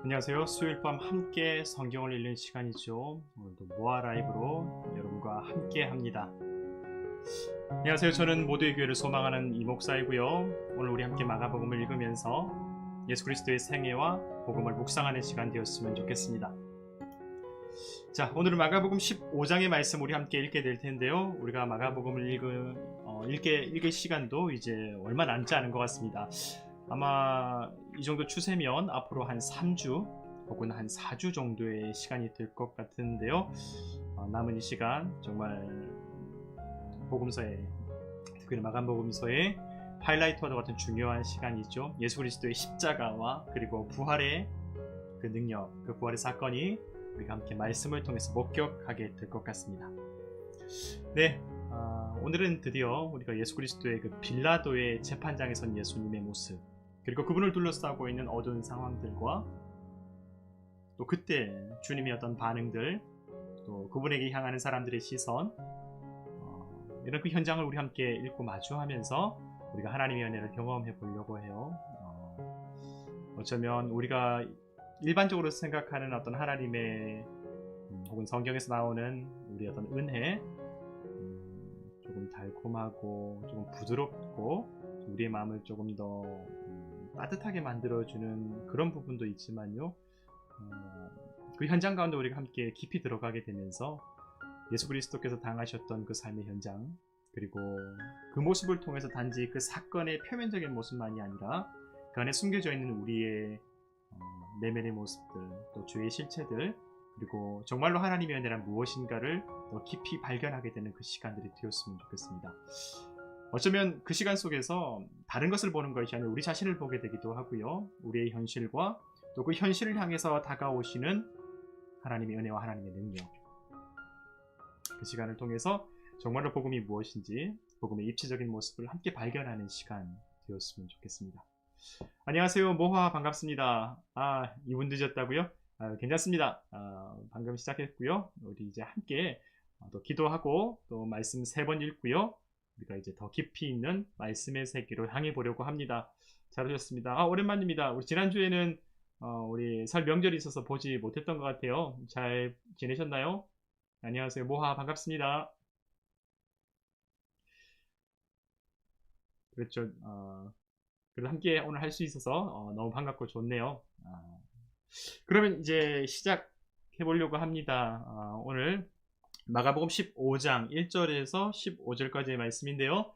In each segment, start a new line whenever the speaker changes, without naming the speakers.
안녕하세요. 수요일 밤 함께 성경을 읽는 시간이죠. 오늘도 모아 라이브로 여러분과 함께 합니다. 안녕하세요. 저는 모두의 교회를 소망하는 이목사이고요. 오늘 우리 함께 마가복음을 읽으면서 예수 그리스도의 생애와 복음을 묵상하는 시간 되었으면 좋겠습니다. 자, 오늘은 마가복음 15장의 말씀 우리 함께 읽게 될 텐데요. 우리가 마가복음을 읽을 시간도 이제 얼마 남지 않은 것 같습니다. 아마 이 정도 추세면 앞으로 한 3주 혹은 한 4주 정도의 시간이 될 것 같은데요. 남은 이 시간 정말 복음서에, 특히 마가복음서의 하이라이트와 같은 중요한 시간이죠. 예수 그리스도의 십자가와 그리고 부활의 그 능력, 그 부활의 사건이 우리가 함께 말씀을 통해서 목격하게 될 것 같습니다. 네, 오늘은 드디어 우리가 예수 그리스도의 그 빌라도의 재판장에 선 예수님의 모습, 그리고 그분을 둘러싸고 있는 어두운 상황들과 또 그때 주님의 어떤 반응들, 또 그분에게 향하는 사람들의 시선, 이런 그 현장을 우리 함께 읽고 마주하면서 우리가 하나님의 은혜를 경험해 보려고 해요. 어쩌면 우리가 일반적으로 생각하는 어떤 하나님의 혹은 성경에서 나오는 우리 어떤 은혜, 조금 달콤하고 조금 부드럽고 우리의 마음을 조금 더 따뜻하게 만들어주는 그런 부분도 있지만요, 그 현장 가운데 우리가 함께 깊이 들어가게 되면서 예수 그리스도께서 당하셨던 그 삶의 현장, 그리고 그 모습을 통해서 단지 그 사건의 표면적인 모습만이 아니라 그 안에 숨겨져 있는 우리의 내면의 모습들, 또 주의 실체들, 그리고 정말로 하나님의 은혜란 무엇인가를 더 깊이 발견하게 되는 그 시간들이 되었으면 좋겠습니다. 어쩌면 그 시간 속에서 다른 것을 보는 것이 아니라 우리 자신을 보게 되기도 하고요. 우리의 현실과 또 그 현실을 향해서 다가오시는 하나님의 은혜와 하나님의 능력, 그 시간을 통해서 정말로 복음이 무엇인지, 복음의 입체적인 모습을 함께 발견하는 시간 되었으면 좋겠습니다. 안녕하세요. 모화 반갑습니다. 2분 늦었다고요? 괜찮습니다. 방금 시작했고요. 우리 이제 함께 또 기도하고 또 말씀 3번 읽고요. 우리가 이제 더 깊이 있는 말씀의 세계로 향해 보려고 합니다. 잘 오셨습니다. 오랜만입니다. 우리 지난주에는 우리 설 명절이 있어서 보지 못했던 것 같아요. 잘 지내셨나요? 안녕하세요. 모화 반갑습니다. 그렇죠. 그래도 함께 오늘 할 수 있어서 너무 반갑고 좋네요. 그러면 이제 시작해 보려고 합니다. 오늘 마가복음 15장 1절에서 15절까지의 말씀인데요.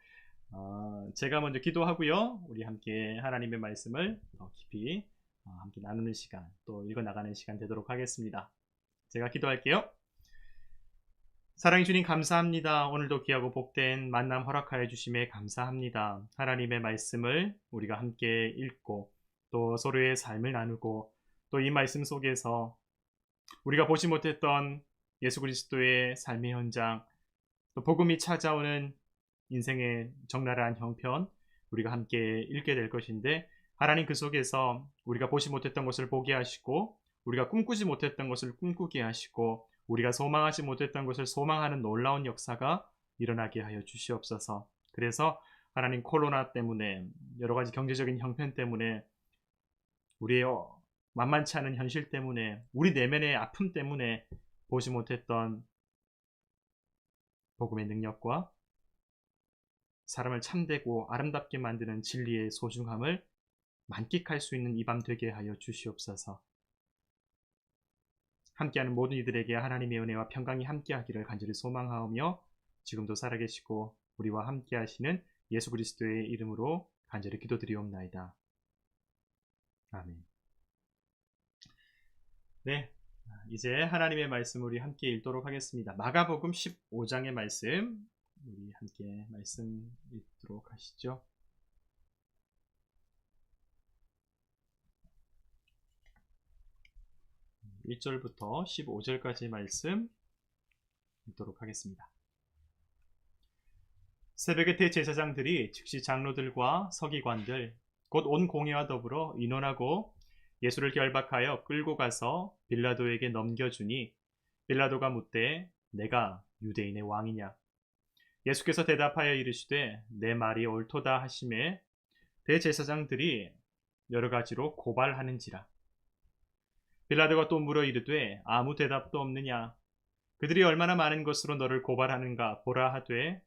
제가 먼저 기도하고요. 우리 함께 하나님의 말씀을 더 깊이 함께 나누는 시간, 또 읽어나가는 시간 되도록 하겠습니다. 제가 기도할게요. 사랑해 주님 감사합니다. 오늘도 귀하고 복된 만남 허락하여 주심에 감사합니다. 하나님의 말씀을 우리가 함께 읽고 또 서로의 삶을 나누고 또 이 말씀 속에서 우리가 보지 못했던 예수 그리스도의 삶의 현장, 또 복음이 찾아오는 인생의 적나라한 형편, 우리가 함께 읽게 될 것인데, 하나님 그 속에서 우리가 보지 못했던 것을 보게 하시고, 우리가 꿈꾸지 못했던 것을 꿈꾸게 하시고, 우리가 소망하지 못했던 것을 소망하는 놀라운 역사가 일어나게 하여 주시옵소서. 그래서 하나님, 코로나 때문에, 여러 가지 경제적인 형편 때문에, 우리의 만만치 않은 현실 때문에, 우리 내면의 아픔 때문에 보지 못했던 복음의 능력과 사람을 참되고 아름답게 만드는 진리의 소중함을 만끽할 수 있는 이 밤 되게 하여 주시옵소서. 함께하는 모든 이들에게 하나님의 은혜와 평강이 함께하기를 간절히 소망하오며, 지금도 살아계시고 우리와 함께하시는 예수 그리스도의 이름으로 간절히 기도드리옵나이다. 아멘. 네, 이제 하나님의 말씀 우리 함께 읽도록 하겠습니다. 마가복음 15장의 말씀 우리 함께 말씀 읽도록 하시죠. 1절부터 15절까지 말씀 읽도록 하겠습니다. 새벽에 대제사장들이 즉시 장로들과 서기관들 곧 온 공회와 더불어 의논하고 예수를 결박하여 끌고 가서 빌라도에게 넘겨주니, 빌라도가 묻되 내가 유대인의 왕이냐? 예수께서 대답하여 이르시되 내 말이 옳도다 하시매 대제사장들이 여러 가지로 고발하는지라. 빌라도가 또 물어 이르되 아무 대답도 없느냐. 그들이 얼마나 많은 것으로 너를 고발하는가 보라 하되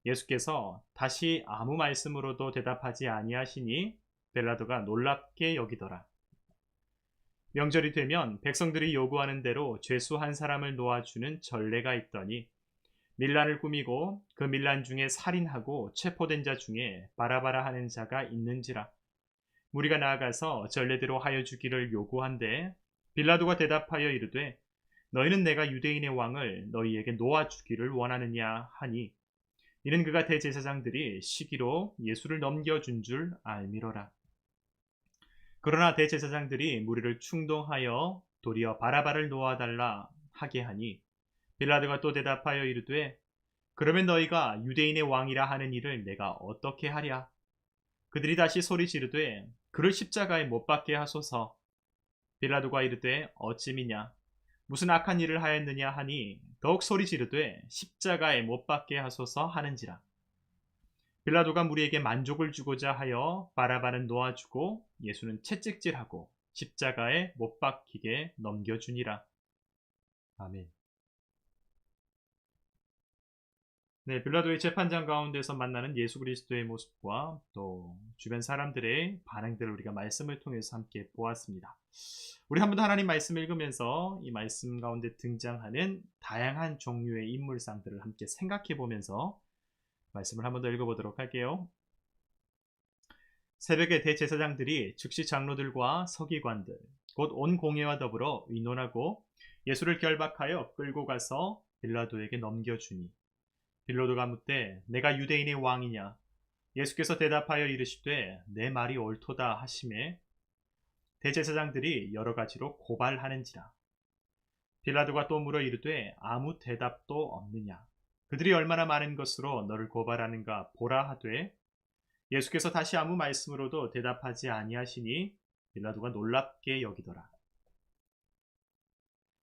예수께서 다시 아무 말씀으로도 대답하지 아니하시니 빌라도가 놀랍게 여기더라. 명절이 되면 백성들이 요구하는 대로 죄수 한 사람을 놓아주는 전례가 있더니 밀란을 꾸미고 그 밀란 중에 살인하고 체포된 자 중에 바라바라 하는 자가 있는지라. 무리가 나아가서 전례대로 하여 주기를 요구한데 빌라도가 대답하여 이르되 너희는 내가 유대인의 왕을 너희에게 놓아 주기를 원하느냐 하니 이는 그가 대제사장들이 시기로 예수를 넘겨준 줄 알미로라. 그러나 대제사장들이 무리를 충동하여 도리어 바라바를 놓아달라 하게 하니 빌라도가 또 대답하여 이르되 그러면 너희가 유대인의 왕이라 하는 일을 내가 어떻게 하랴. 그들이 다시 소리 지르되 그를 십자가에 못 박게 하소서. 빌라도가 이르되 어찌미냐 무슨 악한 일을 하였느냐 하니 더욱 소리 지르되 십자가에 못 박게 하소서 하는지라. 빌라도가 무리에게 만족을 주고자 하여 바라바는 놓아주고 예수는 채찍질하고 십자가에 못 박히게 넘겨주니라. 아멘. 네, 빌라도의 재판장 가운데서 만나는 예수 그리스도의 모습과 또 주변 사람들의 반응들을 우리가 말씀을 통해서 함께 보았습니다. 우리 한 번 더 하나님 말씀 읽으면서 이 말씀 가운데 등장하는 다양한 종류의 인물상들을 함께 생각해 보면서 말씀을 한 번 더 읽어보도록 할게요. 새벽에 대제사장들이 즉시 장로들과 서기관들 곧 온 공회와 더불어 의논하고 예수를 결박하여 끌고 가서 빌라도에게 넘겨주니 빌라도가 묻되 내가 유대인의 왕이냐. 예수께서 대답하여 이르시되 내 말이 옳도다 하시매 대제사장들이 여러 가지로 고발하는지라. 빌라도가 또 물어 이르되 아무 대답도 없느냐. 그들이 얼마나 많은 것으로 너를 고발하는가 보라 하되 예수께서 다시 아무 말씀으로도 대답하지 아니하시니 빌라도가 놀랍게 여기더라.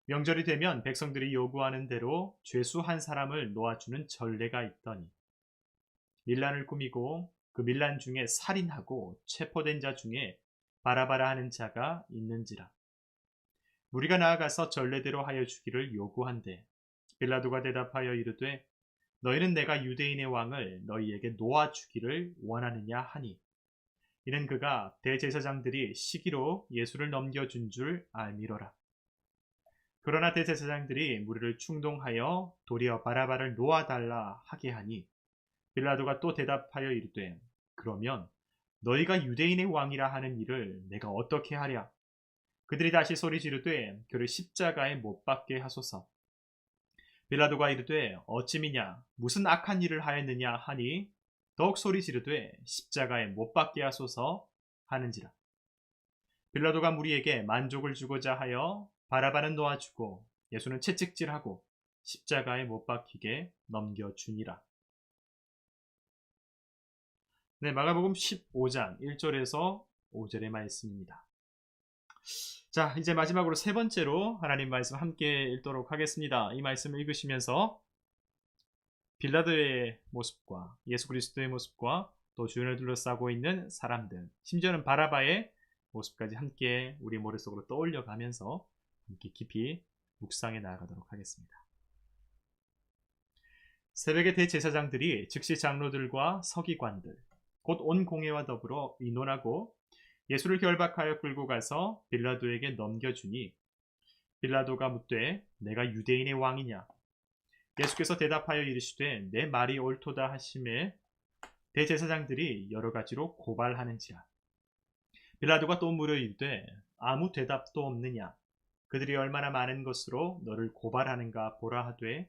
명절이 되면 백성들이 요구하는 대로 죄수 한 사람을 놓아주는 전례가 있더니 밀란을 꾸미고 그 밀란 중에 살인하고 체포된 자 중에 바라바라 하는 자가 있는지라. 무리가 나아가서 전례대로 하여 주기를 요구한대 빌라도가 대답하여 이르되 너희는 내가 유대인의 왕을 너희에게 놓아 주기를 원하느냐 하니 이는 그가 대제사장들이 시기로 예수를 넘겨준 줄 알미로라. 그러나 대제사장들이 무리를 충동하여 도리어 바라바를 놓아달라 하게 하니 빌라도가 또 대답하여 이르되 그러면 너희가 유대인의 왕이라 하는 일을 내가 어떻게 하랴. 그들이 다시 소리 지르되 그를 십자가에 못 박게 하소서. 빌라도가 이르되 어찌미냐 무슨 악한 일을 하였느냐 하니 더욱 소리 지르되 십자가에 못 박게 하소서 하는지라. 빌라도가 무리에게 만족을 주고자 하여 바라바는 놓아주고 예수는 채찍질하고 십자가에 못 박히게 넘겨주니라. 네, 마가복음 15장 1절에서 5절의 말씀입니다. 자, 이제 마지막으로 세 번째로 하나님 말씀 함께 읽도록 하겠습니다. 이 말씀을 읽으시면서 빌라도의 모습과 예수 그리스도의 모습과 또 주변을 둘러싸고 있는 사람들, 심지어는 바라바의 모습까지 함께 우리 머릿속으로 떠올려 가면서 함께 깊이 묵상해 나아가도록 하겠습니다. 새벽에 대제사장들이 즉시 장로들과 서기관들 곧 온 공회와 더불어 의논하고 예수를 결박하여 끌고 가서 빌라도에게 넘겨주니 빌라도가 묻되 내가 유대인의 왕이냐. 예수께서 대답하여 이르시되 내 말이 옳도다 하시매 대제사장들이 여러 가지로 고발하는지라. 빌라도가 또 물어 이르되 아무 대답도 없느냐. 그들이 얼마나 많은 것으로 너를 고발하는가 보라 하되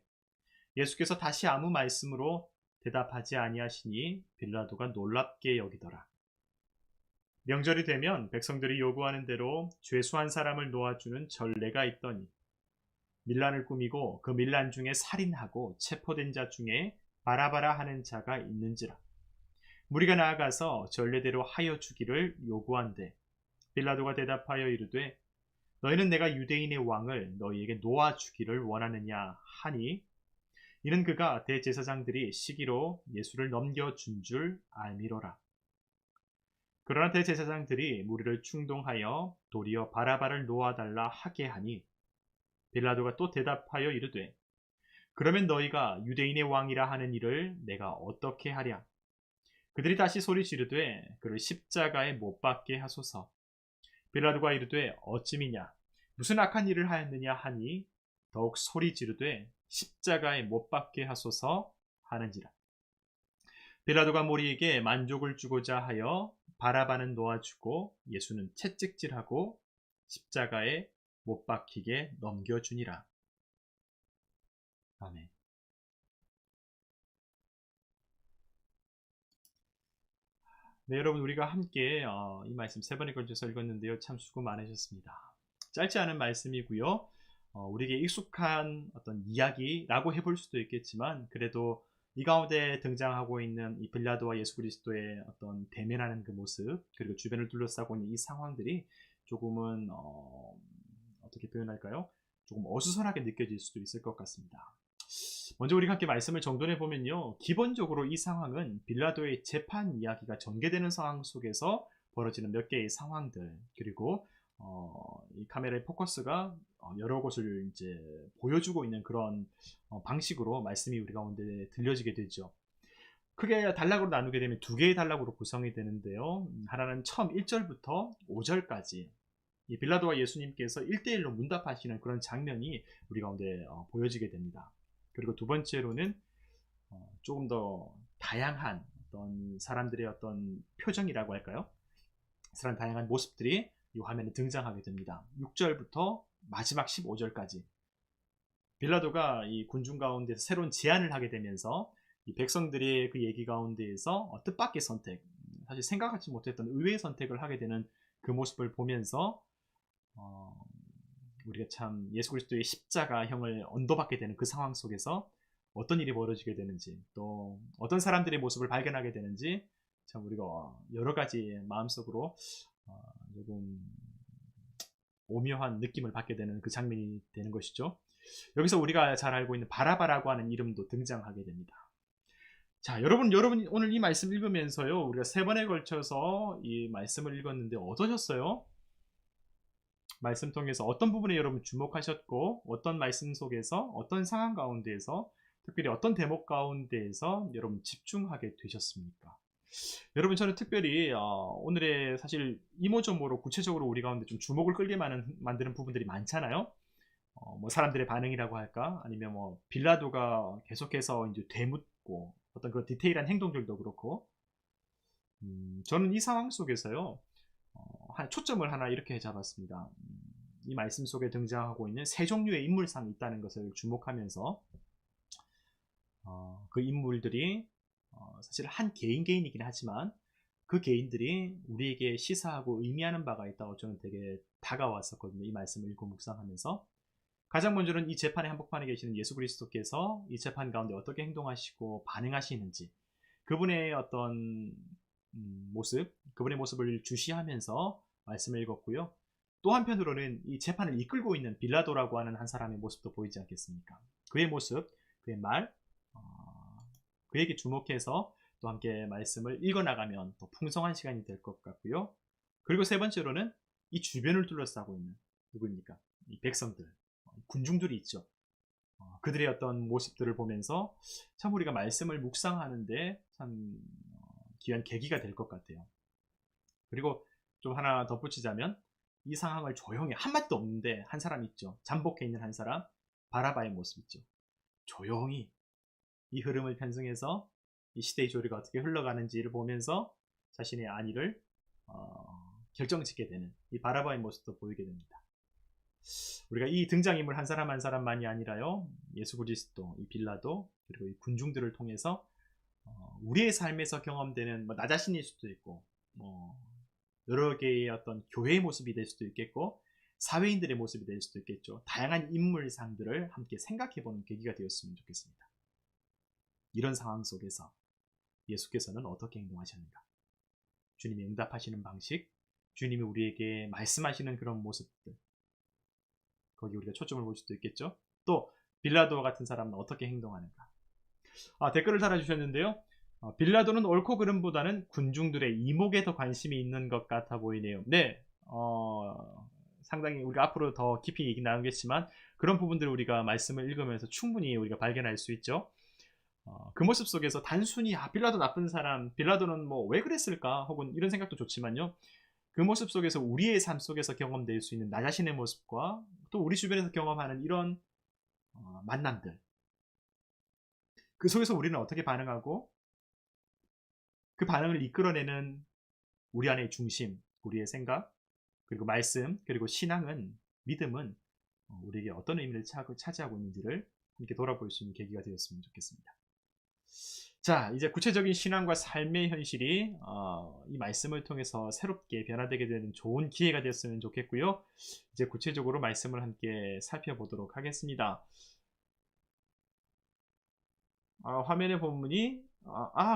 예수께서 다시 아무 말씀으로 대답하지 아니하시니 빌라도가 놀랍게 여기더라. 명절이 되면 백성들이 요구하는 대로 죄수 한 사람을 놓아주는 전례가 있더니 밀란을 꾸미고 그 밀란 중에 살인하고 체포된 자 중에 바라바라 하는 자가 있는지라. 무리가 나아가서 전례대로 하여 주기를 요구한대 빌라도가 대답하여 이르되 너희는 내가 유대인의 왕을 너희에게 놓아 주기를 원하느냐 하니 이는 그가 대제사장들이 시기로 예수를 넘겨준 줄 알미로라. 그러나 대제사장들이 무리를 충동하여 도리어 바라바를 놓아달라 하게 하니 빌라도가 또 대답하여 이르되 그러면 너희가 유대인의 왕이라 하는 이를 내가 어떻게 하랴. 그들이 다시 소리 지르되 그를 십자가에 못 박게 하소서. 빌라도가 이르되 어찌미냐 무슨 악한 일을 하였느냐 하니 더욱 소리 지르되 십자가에 못 박게 하소서 하는지라. 빌라도가 무리에게 만족을 주고자 하여 바라바는 놓아주고 예수는 채찍질하고 십자가에 못 박히게 넘겨주니라. 아멘. 네, 여러분 우리가 함께 이 말씀 3번에 걸쳐서 읽었는데요. 참 수고 많으셨습니다. 짧지 않은 말씀이고요. 우리에게 익숙한 어떤 이야기라고 해볼 수도 있겠지만 그래도 이 가운데 등장하고 있는 이 빌라도와 예수 그리스도의 어떤 대면하는 그 모습 그리고 주변을 둘러싸고 있는 이 상황들이 조금은 어떻게 표현할까요? 조금 어수선하게 느껴질 수도 있을 것 같습니다. 먼저 우리가 함께 말씀을 정돈해 보면요. 기본적으로 이 상황은 빌라도의 재판 이야기가 전개되는 상황 속에서 벌어지는 몇 개의 상황들 그리고 이 카메라의 포커스가 여러 곳을 이제 보여주고 있는 그런 방식으로 말씀이 우리 가운데 들려지게 되죠. 크게 단락으로 나누게 되면 두 개의 단락으로 구성이 되는데요. 하나는 처음 1절부터 5절까지 이 빌라도와 예수님께서 1대1로 문답하시는 그런 장면이 우리 가운데 보여지게 됩니다. 그리고 두 번째로는 조금 더 다양한 어떤 사람들의 어떤 표정이라고 할까요? 그런 다양한 모습들이 이 화면에 등장하게 됩니다. 6절부터 마지막 15절까지 빌라도가 이 군중 가운데서 새로운 제안을 하게 되면서 이 백성들의 그 얘기 가운데에서 뜻밖의 선택, 사실 생각하지 못했던 의외의 선택을 하게 되는 그 모습을 보면서 우리가 참 예수 그리스도의 십자가형을 언도받게 되는 그 상황 속에서 어떤 일이 벌어지게 되는지 또 어떤 사람들의 모습을 발견하게 되는지 참 우리가 여러 가지 마음속으로 조금 오묘한 느낌을 받게 되는 그 장면이 되는 것이죠. 여기서 우리가 잘 알고 있는 바라바라고 하는 이름도 등장하게 됩니다. 자, 여러분 오늘 이 말씀 읽으면서요, 우리가 3번에 걸쳐서 이 말씀을 읽었는데 어떠셨어요? 말씀 통해서 어떤 부분에 여러분 주목하셨고 어떤 말씀 속에서 어떤 상황 가운데에서 특별히 어떤 대목 가운데에서 여러분 집중하게 되셨습니까? 여러분 저는 특별히 오늘의 사실 이모저모로 구체적으로 우리 가운데 좀 주목을 끌게 만드는 부분들이 많잖아요. 뭐 사람들의 반응이라고 할까 아니면 뭐 빌라도가 계속해서 이제 되묻고 어떤 그런 디테일한 행동들도 그렇고 저는 이 상황 속에서요 초점을 하나 이렇게 잡았습니다. 이 말씀 속에 등장하고 있는 세 종류의 인물상이 있다는 것을 주목하면서 그 인물들이 사실 한 개인이긴 하지만 그 개인들이 우리에게 시사하고 의미하는 바가 있다고 저는 되게 다가왔었거든요. 이 말씀을 읽고 묵상하면서 가장 먼저는 이 재판의 한복판에 계시는 예수 그리스도께서 이 재판 가운데 어떻게 행동하시고 반응하시는지 그분의 어떤 모습, 그분의 모습을 주시하면서 말씀을 읽었고요. 또 한편으로는 이 재판을 이끌고 있는 빌라도라고 하는 한 사람의 모습도 보이지 않겠습니까? 그의 모습, 그의 말, 그에게 주목해서 또 함께 말씀을 읽어나가면 더 풍성한 시간이 될 것 같고요. 그리고 세 번째로는 이 주변을 둘러싸고 있는 누구입니까? 이 백성들, 군중들이 있죠. 그들의 어떤 모습들을 보면서 참 우리가 말씀을 묵상하는데 참 귀한 계기가 될 것 같아요. 그리고 좀 하나 덧붙이자면 이 상황을 조용히 한마디도 없는데 한 사람 있죠. 잠복해 있는 한 사람 바라바의 모습 있죠. 조용히 이 흐름을 편승해서 이 시대의 조리가 어떻게 흘러가는지를 보면서 자신의 안위를 결정짓게 되는 이 바라바의 모습도 보이게 됩니다. 우리가 이 등장인물 한 사람 한 사람만이 아니라요 예수 그리스도, 이 빌라도 그리고 이 군중들을 통해서 우리의 삶에서 경험되는 나 자신일 수도 있고 여러 개의 어떤 교회의 모습이 될 수도 있겠고 사회인들의 모습이 될 수도 있겠죠. 다양한 인물상들을 함께 생각해보는 계기가 되었으면 좋겠습니다. 이런 상황 속에서 예수께서는 어떻게 행동하셨는가? 주님이 응답하시는 방식, 주님이 우리에게 말씀하시는 그런 모습들, 거기 우리가 초점을 볼 수도 있겠죠. 또 빌라도와 같은 사람은 어떻게 행동하는가? 댓글을 달아주셨는데요. 빌라도는 옳고 그름보다는 군중들의 이목에 더 관심이 있는 것 같아 보이네요. 네, 상당히 우리가 앞으로 더 깊이 얘기 나누겠지만 그런 부분들을 우리가 말씀을 읽으면서 충분히 우리가 발견할 수 있죠. 그 모습 속에서 단순히 빌라도 나쁜 사람, 빌라도는 뭐 왜 그랬을까 혹은 이런 생각도 좋지만요. 그 모습 속에서 우리의 삶 속에서 경험될 수 있는 나 자신의 모습과 또 우리 주변에서 경험하는 이런 만남들, 그 속에서 우리는 어떻게 반응하고 그 반응을 이끌어내는 우리 안의 중심, 우리의 생각, 그리고 말씀, 그리고 신앙은, 믿음은 우리에게 어떤 의미를 차지하고 있는지를 함께 돌아볼 수 있는 계기가 되었으면 좋겠습니다. 자, 이제 구체적인 신앙과 삶의 현실이 이 말씀을 통해서 새롭게 변화되게 되는 좋은 기회가 되었으면 좋겠고요. 이제 구체적으로 말씀을 함께 살펴보도록 하겠습니다. 화면의 본문이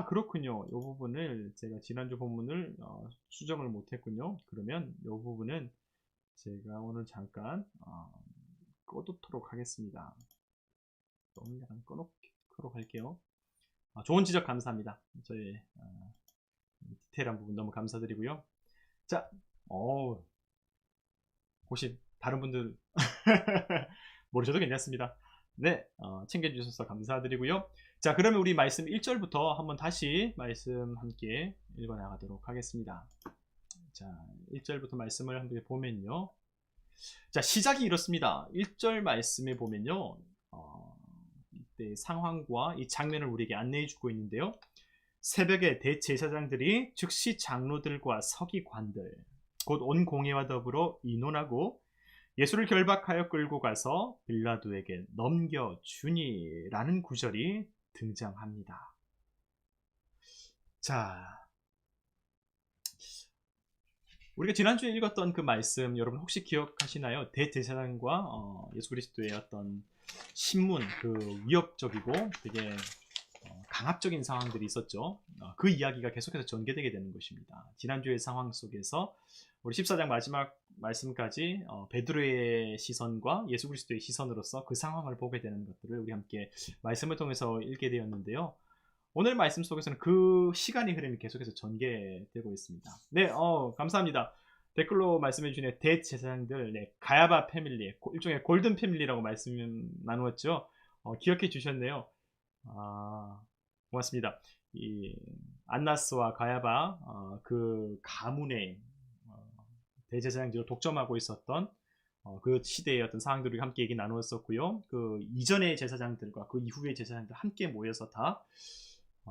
그렇군요. 이 부분을 제가 지난주 본문을 수정을 못했군요. 그러면 이 부분은 제가 오늘 잠깐 꺼두도록 하겠습니다. 오늘 약간 꺼놓도록 할게요. 좋은 지적 감사합니다. 저희 디테일한 부분 너무 감사드리고요. 자, 혹시 다른 분들 모르셔도 괜찮습니다. 네, 챙겨주셔서 감사드리고요. 자, 그러면 우리 말씀 1절부터 한번 다시 말씀 함께 읽어나가도록 하겠습니다. 자, 1절부터 말씀을 함께 보면요. 자, 시작이 이렇습니다. 1절 말씀에 보면요. 이때 상황과 이 장면을 우리에게 안내해 주고 있는데요. 새벽에 대제사장들이 즉시 장로들과 서기관들, 곧 온 공회와 더불어 의논하고 예수를 결박하여 끌고 가서 빌라도에게 넘겨주니라는 구절이 등장합니다. 자, 우리가 지난주에 읽었던 그 말씀 여러분 혹시 기억하시나요? 대제사장과 예수 그리스도의 어떤 신문, 그 위협적이고 되게 강압적인 상황들이 있었죠. 그 이야기가 계속해서 전개되게 되는 것입니다. 지난주의 상황 속에서 우리 14장 마지막 말씀까지 베드로의 시선과 예수 그리스도의 시선으로서 그 상황을 보게 되는 것들을 우리 함께 말씀을 통해서 읽게 되었는데요. 오늘 말씀 속에서는 그 시간의 흐름이 계속해서 전개되고 있습니다. 네, 감사합니다. 댓글로 말씀해 주신 대제사장들, 네, 가야바 패밀리, 일종의 골든 패밀리라고 말씀 나누었죠. 기억해 주셨네요. 고맙습니다. 이 안나스와 가야바 그 가문의 대제사장들을 독점하고 있었던 그 시대의 어떤 상황들을 함께 얘기 나누었었고요. 그 이전의 제사장들과 그 이후의 제사장들 함께 모여서 다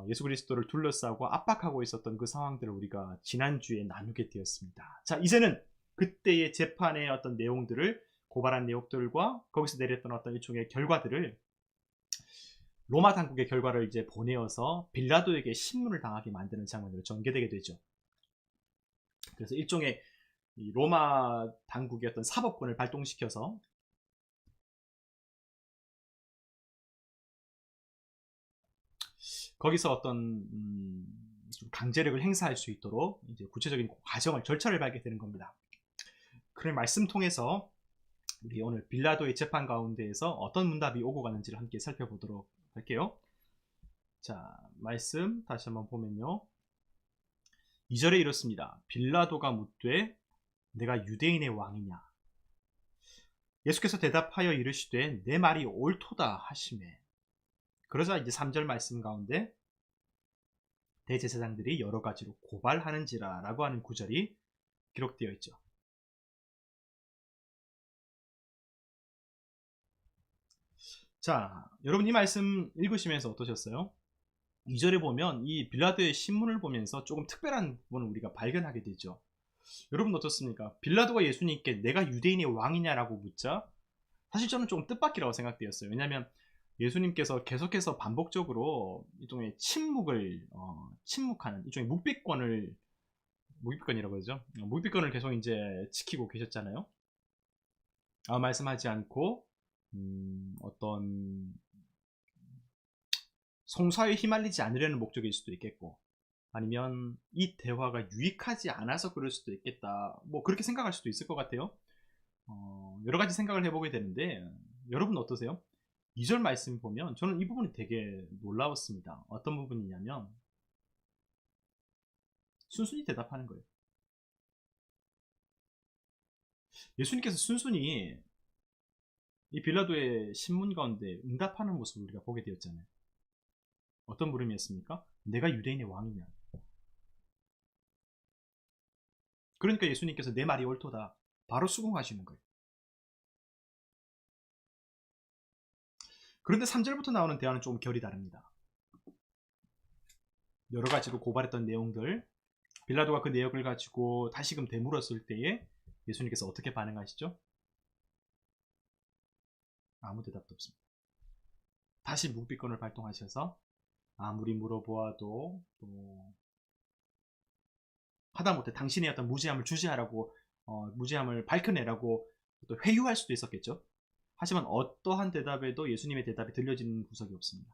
예수 그리스도를 둘러싸고 압박하고 있었던 그 상황들을 우리가 지난주에 나누게 되었습니다. 자, 이제는 그때의 재판의 어떤 내용들을 고발한 내용들과 거기서 내렸던 어떤 일종의 결과들을 로마 당국의 결과를 이제 보내어서 빌라도에게 신문을 당하게 만드는 장면으로 전개되게 되죠. 그래서 일종의 이 로마 당국의 어떤 사법권을 발동시켜서 거기서 어떤 좀 강제력을 행사할 수 있도록 이제 구체적인 과정을 절차를 밟게 되는 겁니다. 그런 말씀 통해서 우리 오늘 빌라도의 재판 가운데에서 어떤 문답이 오고 가는지를 함께 살펴보도록 할게요. 자, 말씀 다시 한번 보면요. 2절에 이렇습니다. 빌라도가 묻되 내가 유대인의 왕이냐? 예수께서 대답하여 이르시되 내 말이 옳도다 하시매. 그러자 이제 3절 말씀 가운데 대제사장들이 여러 가지로 고발하는지라 라고 하는 구절이 기록되어 있죠. 자, 여러분 이 말씀 읽으시면서 어떠셨어요? 2절에 보면 이 빌라도의 신문을 보면서 조금 특별한 부분을 우리가 발견하게 되죠. 여러분 어떻습니까? 빌라도가 예수님께 내가 유대인의 왕이냐라고 묻자 사실 저는 조금 뜻밖이라고 생각되었어요. 왜냐하면 예수님께서 계속해서 반복적으로 일종의 침묵하는 일종의 묵비권이라고 하죠. 묵비권을 계속 이제 지키고 계셨잖아요. 말씀하지 않고 어떤 송사에 휘말리지 않으려는 목적일 수도 있겠고, 아니면 이 대화가 유익하지 않아서 그럴 수도 있겠다. 뭐 그렇게 생각할 수도 있을 것 같아요. 여러 가지 생각을 해보게 되는데 여러분 어떠세요? 2절 말씀 보면 저는 이 부분이 되게 놀라웠습니다. 어떤 부분이냐면 순순히 대답하는 거예요. 예수님께서 순순히 이 빌라도의 신문 가운데 응답하는 모습을 우리가 보게 되었잖아요. 어떤 물음이었습니까? 내가 유대인의 왕이냐? 그러니까 예수님께서 내 말이 옳도다. 바로 수긍하시는 거예요. 그런데 3절부터 나오는 대화는 조금 결이 다릅니다. 여러 가지로 고발했던 내용들, 빌라도가 그 내역을 가지고 다시금 되물었을 때에 예수님께서 어떻게 반응하시죠? 아무 대답도 없습니다. 다시 묵비권을 발동하셔서 아무리 물어보아도 또 하다못해 당신의 어떤 무죄함을 주지하라고 무죄함을 밝혀내라고 또 회유할 수도 있었겠죠. 하지만 어떠한 대답에도 예수님의 대답이 들려지는 구석이 없습니다.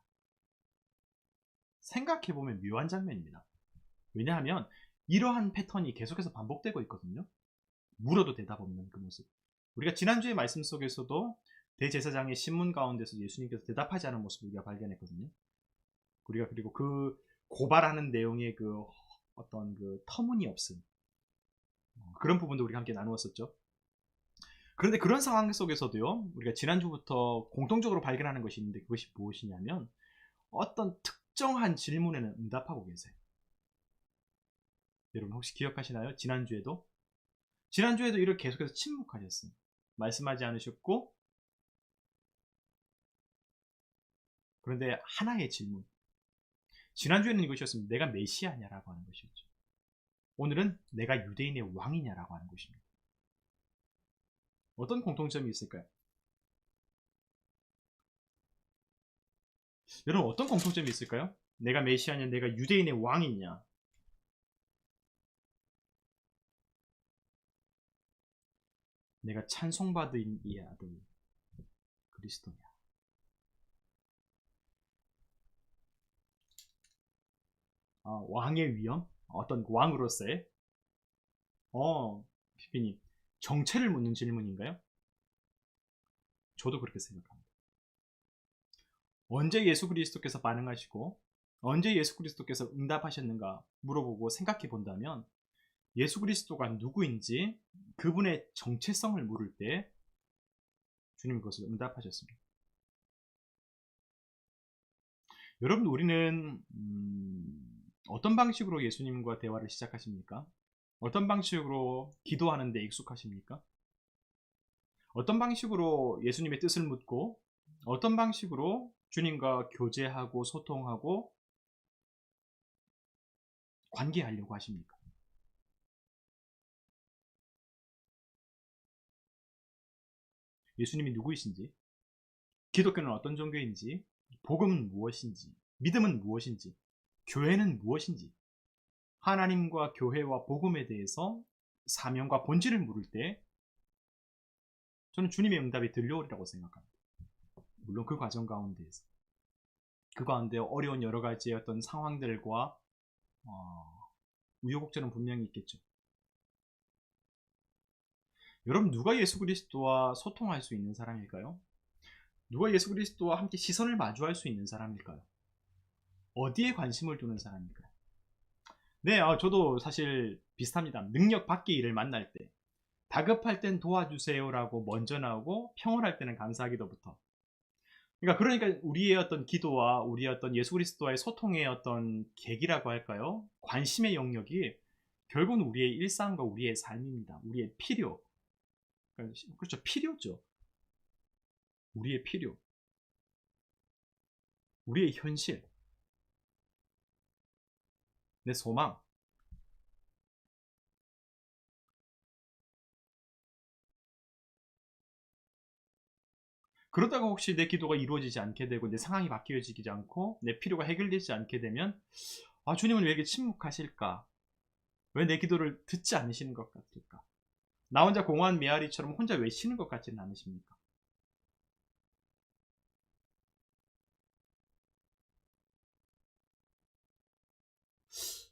생각해보면 묘한 장면입니다. 왜냐하면 이러한 패턴이 계속해서 반복되고 있거든요. 물어도 대답 없는 그 모습. 우리가 지난주의 말씀 속에서도 대제사장의 신문 가운데서 예수님께서 대답하지 않은 모습을 우리가 발견했거든요. 우리가 그리고 그 고발하는 내용의 그 어떤 그 터무니없음 그런 부분도 우리가 함께 나누었었죠. 그런데 그런 상황 속에서도요, 우리가 지난주부터 공통적으로 발견하는 것이 있는데 그것이 무엇이냐면 어떤 특정한 질문에는 응답하고 계세요. 여러분 혹시 기억하시나요? 지난주에도 이렇게 계속해서 침묵하셨어요. 말씀하지 않으셨고, 그런데 하나의 질문, 지난주에는 이것이었습니다. 내가 메시아냐라고 하는 것이었죠. 오늘은 내가 유대인의 왕이냐라고 하는 것입니다. 어떤 공통점이 있을까요? 여러분 어떤 공통점이 있을까요? 내가 메시아냐, 내가 유대인의 왕이냐. 내가 찬송받은 이 아들 그리스도냐. 왕의 위엄? 어떤 왕으로서의 피피님 정체를 묻는 질문인가요? 저도 그렇게 생각합니다. 언제 예수 그리스도께서 반응하시고 언제 예수 그리스도께서 응답하셨는가 물어보고 생각해 본다면 예수 그리스도가 누구인지 그분의 정체성을 물을 때 주님 그것을 응답하셨습니다. 여러분 우리는 어떤 방식으로 예수님과 대화를 시작하십니까? 어떤 방식으로 기도하는데 익숙하십니까? 어떤 방식으로 예수님의 뜻을 묻고 어떤 방식으로 주님과 교제하고 소통하고 관계하려고 하십니까? 예수님이 누구이신지, 기독교는 어떤 종교인지, 복음은 무엇인지, 믿음은 무엇인지, 교회는 무엇인지, 하나님과 교회와 복음에 대해서 사명과 본질을 물을 때 저는 주님의 응답이 들려오리라고 생각합니다. 물론 그 과정 가운데에서 그 가운데 어려운 여러 가지의 어떤 상황들과 우여곡절은 분명히 있겠죠. 여러분 누가 예수 그리스도와 소통할 수 있는 사람일까요? 누가 예수 그리스도와 함께 시선을 마주할 수 있는 사람일까요? 어디에 관심을 두는 사람일까요? 네, 저도 사실 비슷합니다. 능력 밖의 일을 만날 때 다급할 땐 도와주세요라고 먼저 나오고 평온할 때는 감사하기도부터. 그러니까 우리의 어떤 기도와 우리의 어떤 예수 그리스도와의 소통의 어떤 계기라고 할까요? 관심의 영역이 결국은 우리의 일상과 우리의 삶입니다. 우리의 필요. 그렇죠. 필요죠. 우리의 필요. 우리의 현실. 내 소망. 그러다가 혹시 내 기도가 이루어지지 않게 되고 내 상황이 바뀌어지지 않고 내 필요가 해결되지 않게 되면 주님은 왜 이렇게 침묵하실까? 왜 내 기도를 듣지 않으시는 것 같을까? 나 혼자 공허한 메아리처럼 혼자 외치는 것 같지는 않으십니까?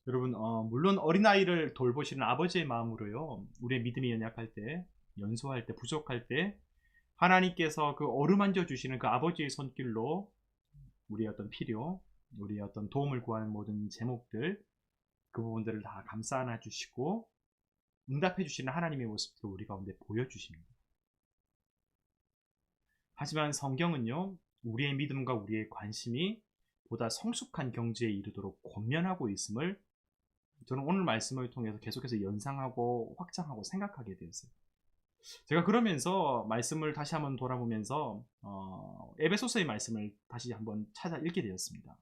여러분 물론 어린아이를 돌보시는 아버지의 마음으로요 우리의 믿음이 연약할 때 연소할 때 부족할 때 하나님께서 그 어루만져 주시는 그 아버지의 손길로 우리의 어떤 필요 우리의 어떤 도움을 구하는 모든 제목들 그 부분들을 다 감싸 안아 주시고 응답해 주시는 하나님의 모습도 우리 가운데 보여주십니다. 하지만 성경은요, 우리의 믿음과 우리의 관심이 보다 성숙한 경지에 이르도록 권면하고 있음을 저는 오늘 말씀을 통해서 계속해서 연상하고 확장하고 생각하게 되었어요. 제가 그러면서 말씀을 다시 한번 돌아보면서 에베소서의 말씀을 다시 한번 찾아 읽게 되었습니다.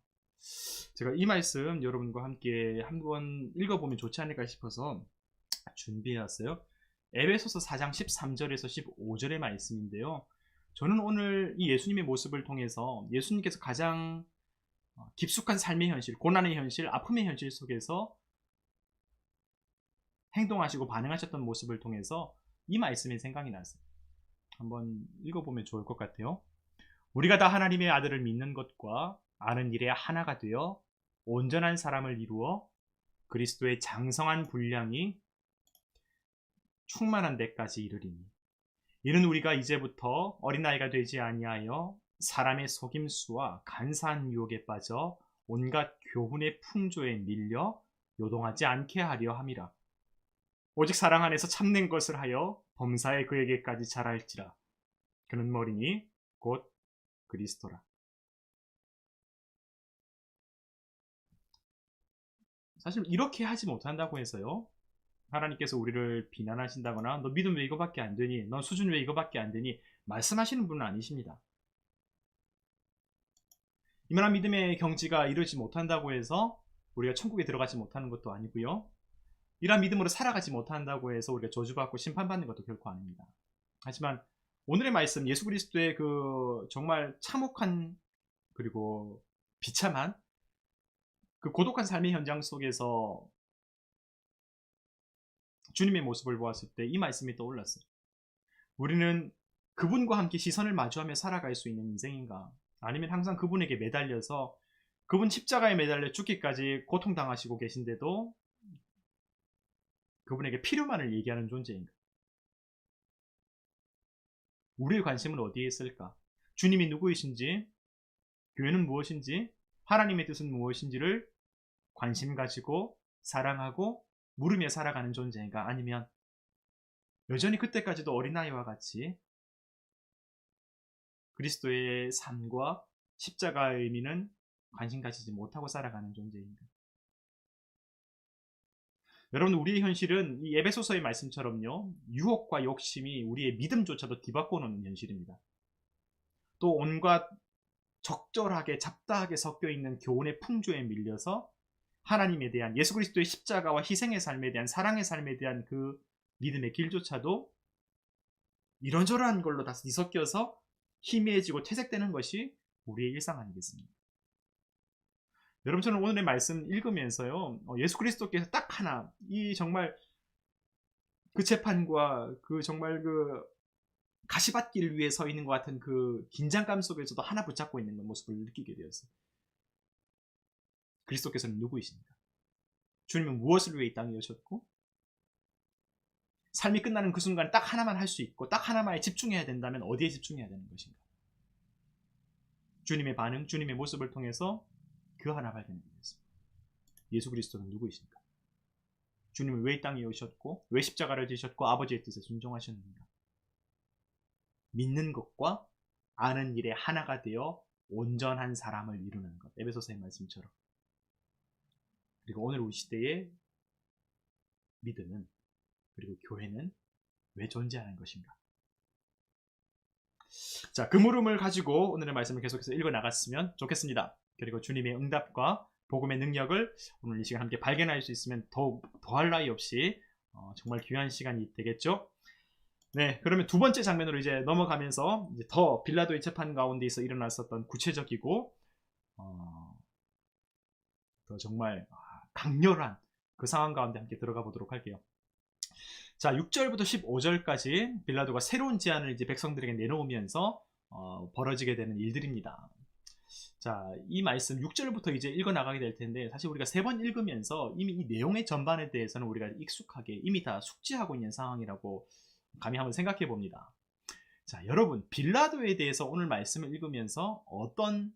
제가 이 말씀 여러분과 함께 한번 읽어보면 좋지 않을까 싶어서 준비해왔어요. 에베소서 4장 13절에서 15절의 말씀인데요. 저는 오늘 이 예수님의 모습을 통해서 예수님께서 가장 깊숙한 삶의 현실, 고난의 현실, 아픔의 현실 속에서 행동하시고 반응하셨던 모습을 통해서 이 말씀이 생각이 났어요. 한번 읽어보면 좋을 것 같아요. 우리가 다 하나님의 아들을 믿는 것과 아는 일에 하나가 되어 온전한 사람을 이루어 그리스도의 장성한 분량이 충만한 데까지 이르리니 이는 우리가 이제부터 어린아이가 되지 아니하여 사람의 속임수와 간사한 유혹에 빠져 온갖 교훈의 풍조에 밀려 요동하지 않게 하려 함이라. 오직 사랑 안에서 참는 것을 하여 범사에 그에게까지 자랄지라. 그는 머리니 곧 그리스도라. 사실 이렇게 하지 못한다고 해서요, 하나님께서 우리를 비난하신다거나 너 믿음 왜 이거밖에 안 되니, 너 수준 왜 이거밖에 안 되니 말씀하시는 분은 아니십니다. 이만한 믿음의 경지가 이르지 못한다고 해서 우리가 천국에 들어가지 못하는 것도 아니고요, 이러한 믿음으로 살아가지 못한다고 해서 우리가 저주받고 심판받는 것도 결코 아닙니다. 하지만 오늘의 말씀, 예수 그리스도의 그 정말 참혹한 그리고 비참한 그 고독한 삶의 현장 속에서 주님의 모습을 보았을 때 이 말씀이 떠올랐어요. 우리는 그분과 함께 시선을 마주하며 살아갈 수 있는 인생인가? 아니면 항상 그분에게 매달려서 그분 십자가에 매달려 죽기까지 고통당하시고 계신데도 그분에게 필요만을 얘기하는 존재인가? 우리의 관심은 어디에 있을까? 주님이 누구이신지, 교회는 무엇인지, 하나님의 뜻은 무엇인지를 관심 가지고 사랑하고 물으며 살아가는 존재인가? 아니면 여전히 그때까지도 어린아이와 같이 그리스도의 삶과 십자가의 의미는 관심 가지지 못하고 살아가는 존재인가? 여러분, 우리의 현실은 이 에베소서의 말씀처럼요, 유혹과 욕심이 우리의 믿음조차도 뒤바꿔놓는 현실입니다. 또 온갖 적절하게 잡다하게 섞여 있는 교훈의 풍조에 밀려서 하나님에 대한, 예수 그리스도의 십자가와 희생의 삶에 대한, 사랑의 삶에 대한 그 믿음의 길조차도 이런저런 걸로 다 뒤섞여서 희미해지고 퇴색되는 것이 우리의 일상 아니겠습니까? 여러분, 저는 오늘의 말씀 읽으면서요, 예수 그리스도께서 딱 하나, 이 정말 그 재판과 그 정말 그 가시밭길 위에 서 있는 것 같은 그 긴장감 속에서도 하나 붙잡고 있는 모습을 느끼게 되었어요. 그리스도께서는 누구이십니까? 주님은 무엇을 위해 이 땅에 오셨고, 삶이 끝나는 그 순간 딱 하나만 할 수 있고 딱 하나만에 집중해야 된다면 어디에 집중해야 되는 것인가? 주님의 반응, 주님의 모습을 통해서 그 하나 발견하게 됐습니다. 예수 그리스도는 누구이십니까? 주님은 왜 이 땅에 오셨고 왜 십자가를 지셨고 아버지의 뜻에 순종하셨는가? 믿는 것과 아는 일에 하나가 되어 온전한 사람을 이루는 것. 에베소서의 말씀처럼. 그리고 오늘 우리 시대의 믿음은, 그리고 교회는 왜 존재하는 것인가? 자, 그 물음을 가지고 오늘의 말씀을 계속해서 읽어 나갔으면 좋겠습니다. 그리고 주님의 응답과 복음의 능력을 오늘 이 시간 함께 발견할 수 있으면 더할 나위 없이 정말 귀한 시간이 되겠죠. 네, 그러면 두 번째 장면으로 이제 넘어가면서 이제 더 빌라도의 재판 가운데서 일어났었던 구체적이고 더 정말 강렬한 그 상황 가운데 함께 들어가 보도록 할게요. 자, 6절부터 15절까지 빌라도가 새로운 제안을 이제 백성들에게 내놓으면서 벌어지게 되는 일들입니다. 자, 이 말씀 6절부터 이제 읽어 나가게 될 텐데, 사실 우리가 세 번 읽으면서 이미 이 내용의 전반에 대해서는 우리가 익숙하게 이미 다 숙지하고 있는 상황이라고 감히 한번 생각해 봅니다. 자, 여러분, 빌라도에 대해서 오늘 말씀을 읽으면서 어떤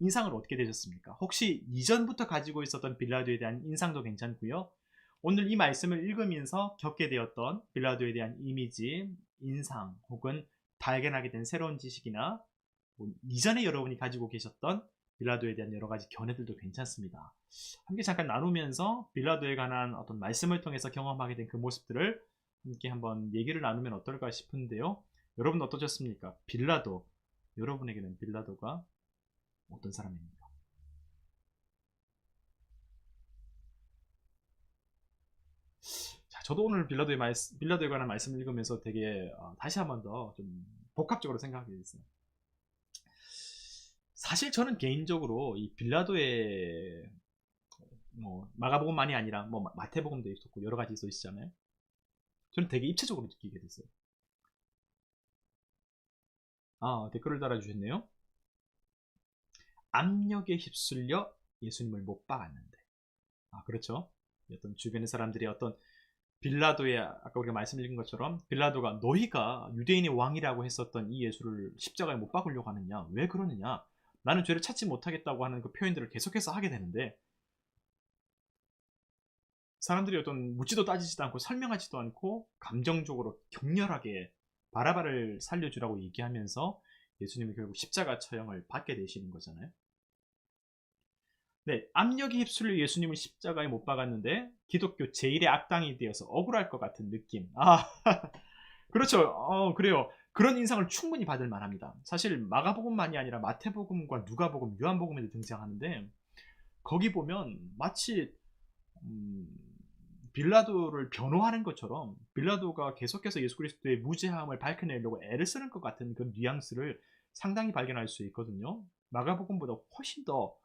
인상을 얻게 되셨습니까? 혹시 이전부터 가지고 있었던 빌라도에 대한 인상도 괜찮고요. 오늘 이 말씀을 읽으면서 겪게 되었던 빌라도에 대한 이미지, 인상 혹은 발견하게 된 새로운 지식이나 뭐 이전에 여러분이 가지고 계셨던 빌라도에 대한 여러 가지 견해들도 괜찮습니다. 함께 잠깐 나누면서 빌라도에 관한 어떤 말씀을 통해서 경험하게 된 그 모습들을 함께 한번 얘기를 나누면 어떨까 싶은데요. 여러분 어떠셨습니까? 빌라도, 여러분에게는 빌라도가 어떤 사람입니까? 자, 저도 오늘 빌라도에 관한 말씀을 읽으면서 되게 다시 한번 더 좀 복합적으로 생각하게 됐어요. 사실 저는 개인적으로 이 빌라도의 뭐 마가복음만이 아니라 뭐 마태복음도 있었고 여러 가지 있었잖아요. 저는 되게 입체적으로 느끼게 됐어요. 댓글을 달아주셨네요. 압력에 휩쓸려 예수님을 못 박았는데. 그렇죠. 어떤 주변의 사람들이 어떤 빌라도의 아까 우리가 말씀 읽은 것처럼 빌라도가 너희가 유대인의 왕이라고 했었던 이 예수를 십자가에 못 박으려고 하느냐? 왜 그러느냐? 나는 죄를 찾지 못하겠다고 하는 그 표현들을 계속해서 하게 되는데 사람들이 어떤 묻지도 따지지도 않고 설명하지도 않고 감정적으로 격렬하게 바라바를 살려주라고 얘기하면서 예수님이 결국 십자가 처형을 받게 되시는 거잖아요. 네, 압력이 휩쓸려 예수님을 십자가에 못 박았는데 기독교 제1의 악당이 되어서 억울할 것 같은 느낌. 그렇죠. 그래요. 그런 인상을 충분히 받을 만합니다. 사실 마가복음만이 아니라 마태복음과 누가복음, 요한복음에도 등장하는데 거기 보면 마치 빌라도를 변호하는 것처럼 빌라도가 계속해서 예수 그리스도의 무죄함을 밝혀내려고 애를 쓰는 것 같은 그 뉘앙스를 상당히 발견할 수 있거든요. 마가복음보다 훨씬 더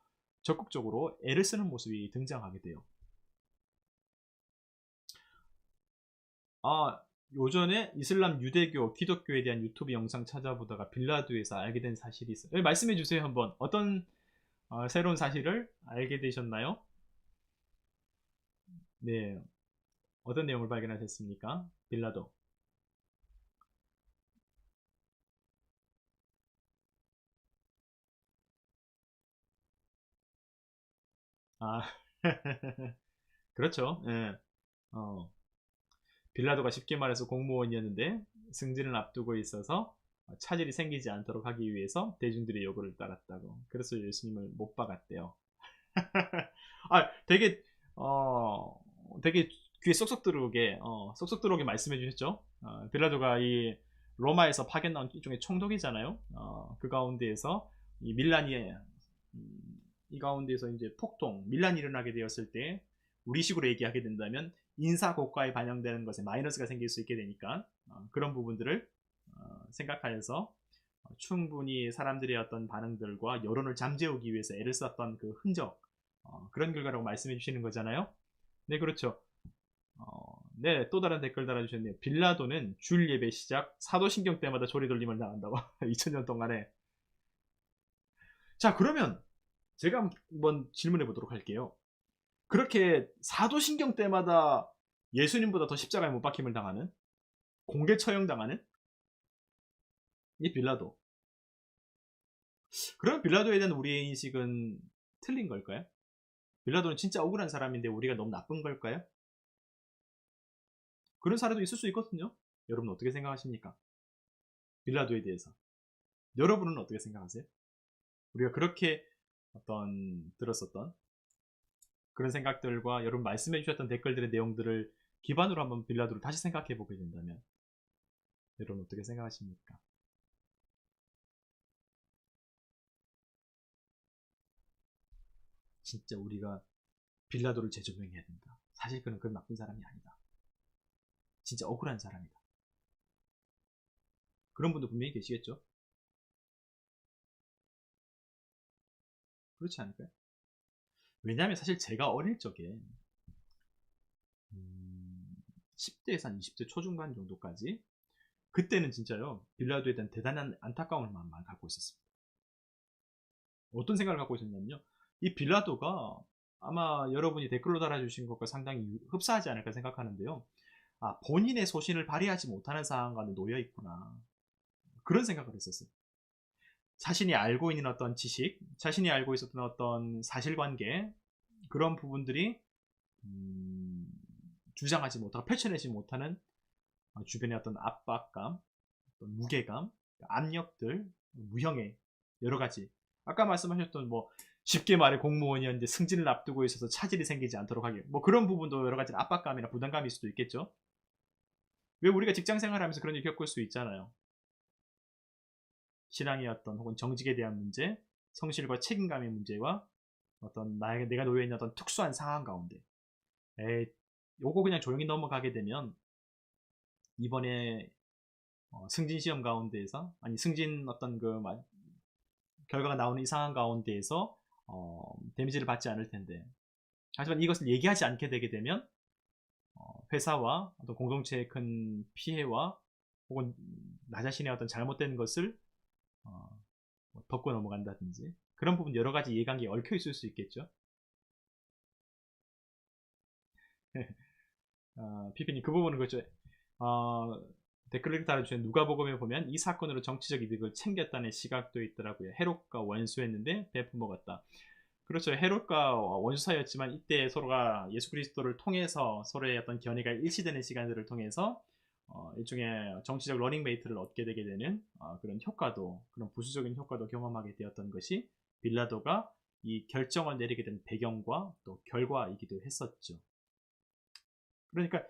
적극적으로 애를 쓰는 모습이 등장하게 돼요. 요전에 이슬람, 유대교, 기독교에 대한 유튜브 영상 찾아보다가 빌라도에서 알게 된 사실이 있어요. 말씀해 주세요 한번. 어떤 새로운 사실을 알게 되셨나요? 네, 어떤 내용을 발견하셨습니까? 빌라도. 아, 그렇죠. 예. 어, 빌라도가 쉽게 말해서 공무원이었는데 승진을 앞두고 있어서 차질이 생기지 않도록 하기 위해서 대중들의 요구를 따랐다고. 그래서 예수님을 못 박았대요. 되게 되게 귀에 쏙쏙 들어오게 말씀해 주셨죠. 빌라도가 이 로마에서 파견 나온 일종의 총독이잖아요. 그 가운데에서 이 밀란이 이 가운데에서 이제 폭동, 밀란이 일어나게 되었을 때 우리식으로 얘기하게 된다면 인사 고과에 반영되는 것에 마이너스가 생길 수 있게 되니까 그런 부분들을 생각하여서 충분히 사람들의 어떤 반응들과 여론을 잠재우기 위해서 애를 썼던 그 흔적 그런 결과라고 말씀해 주시는 거잖아요. 네, 그렇죠. 네, 또 다른 댓글 달아주셨네요. 빌라도는 줄 예배 시작 사도신경 때마다 조리돌림을 당한다고 2000년 동안에. 자, 그러면 제가 한번 질문해 보도록 할게요. 그렇게 사도신경 때마다 예수님보다 더 십자가에 못 박힘을 당하는 공개 처형당하는 이 빌라도. 그럼 빌라도에 대한 우리의 인식은 틀린 걸까요? 빌라도는 진짜 억울한 사람인데 우리가 너무 나쁜 걸까요? 그런 사례도 있을 수 있거든요. 여러분 어떻게 생각하십니까? 빌라도에 대해서. 여러분은 어떻게 생각하세요? 우리가 그렇게 들었었던 그런 생각들과 여러분 말씀해 주셨던 댓글들의 내용들을 기반으로 한번 빌라도를 다시 생각해 보게 된다면 여러분 어떻게 생각하십니까? 진짜 우리가 빌라도를 재조명해야 된다. 사실 그는 그런 나쁜 사람이 아니다. 진짜 억울한 사람이다. 그런 분도 분명히 계시겠죠? 그렇지 않을까요? 왜냐하면 사실 제가 어릴 적에 10대에서 한 20대 초중반 정도까지 그때는 진짜요 빌라도에 대한 대단한 안타까운 마음만 갖고 있었습니다. 어떤 생각을 갖고 있었냐면요 이 빌라도가 아마 여러분이 댓글로 달아주신 것과 상당히 흡사하지 않을까 생각하는데요 본인의 소신을 발휘하지 못하는 상황과는 놓여 있구나 그런 생각을 했었어요. 자신이 알고 있는 어떤 지식, 자신이 알고 있었던 어떤 사실관계, 그런 부분들이 주장하지 못하고 펼쳐내지 못하는 주변의 어떤 압박감, 어떤 무게감, 압력들, 무형의 여러 가지. 아까 말씀하셨던 뭐 쉽게 말해 공무원이었는데 승진을 앞두고 있어서 차질이 생기지 않도록 하기. 뭐 그런 부분도 여러 가지 압박감이나 부담감일 수도 있겠죠. 왜 우리가 직장 생활하면서 그런 일 겪을 수 있잖아요. 신앙의 어떤 혹은 정직에 대한 문제, 성실과 책임감의 문제와 어떤 내가 놓여 있는 어떤 특수한 상황 가운데, 요거 그냥 조용히 넘어가게 되면 이번에 승진 시험 가운데에서, 아니 승진 어떤 그 결과가 나오는 이 상황 가운데에서 데미지를 받지 않을 텐데, 하지만 이것을 얘기하지 않게 되게 되면 회사와 어떤 공동체의 큰 피해와 혹은 나 자신의 어떤 잘못된 것을 덮고 넘어간다든지, 그런 부분 여러 가지 이해관계에 얽혀 있을 수 있겠죠. 피피님 그 부분은 그렇죠. 댓글을 달아주신 누가복음에 보면 이 사건으로 정치적 이득을 챙겼다는 시각도 있더라고요. 헤롯과 원수했는데 베푼 먹었다. 그렇죠. 헤롯과 원수 사이였지만 이때 서로가 예수 그리스도를 통해서 서로의 어떤 견해가 일치되는 시간들을 통해서 일종의 정치적 러닝메이트를 얻게 되게 되는 그런 효과도, 그런 부수적인 효과도 경험하게 되었던 것이 빌라도가 이 결정을 내리게 된 배경과 또 결과이기도 했었죠. 그러니까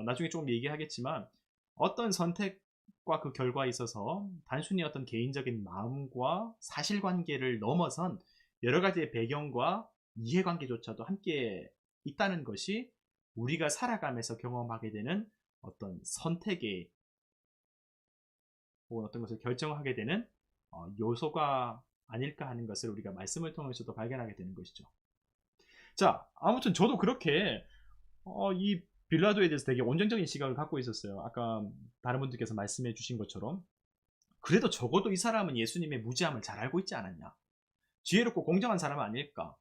나중에 조금 얘기하겠지만 어떤 선택과 그 결과에 있어서 단순히 어떤 개인적인 마음과 사실관계를 넘어선 여러 가지의 배경과 이해관계조차도 함께 있다는 것이 우리가 살아가면서 경험하게 되는 어떤 선택의 혹은 어떤 것을 결정하게 되는 요소가 아닐까 하는 것을 우리가 말씀을 통해서도 발견하게 되는 것이죠. 자, 아무튼 저도 그렇게 이 빌라도에 대해서 되게 온정적인 시각을 갖고 있었어요. 아까 다른 분들께서 말씀해 주신 것처럼 그래도 적어도 이 사람은 예수님의 무지함을 잘 알고 있지 않았냐, 지혜롭고 공정한 사람 아닐까.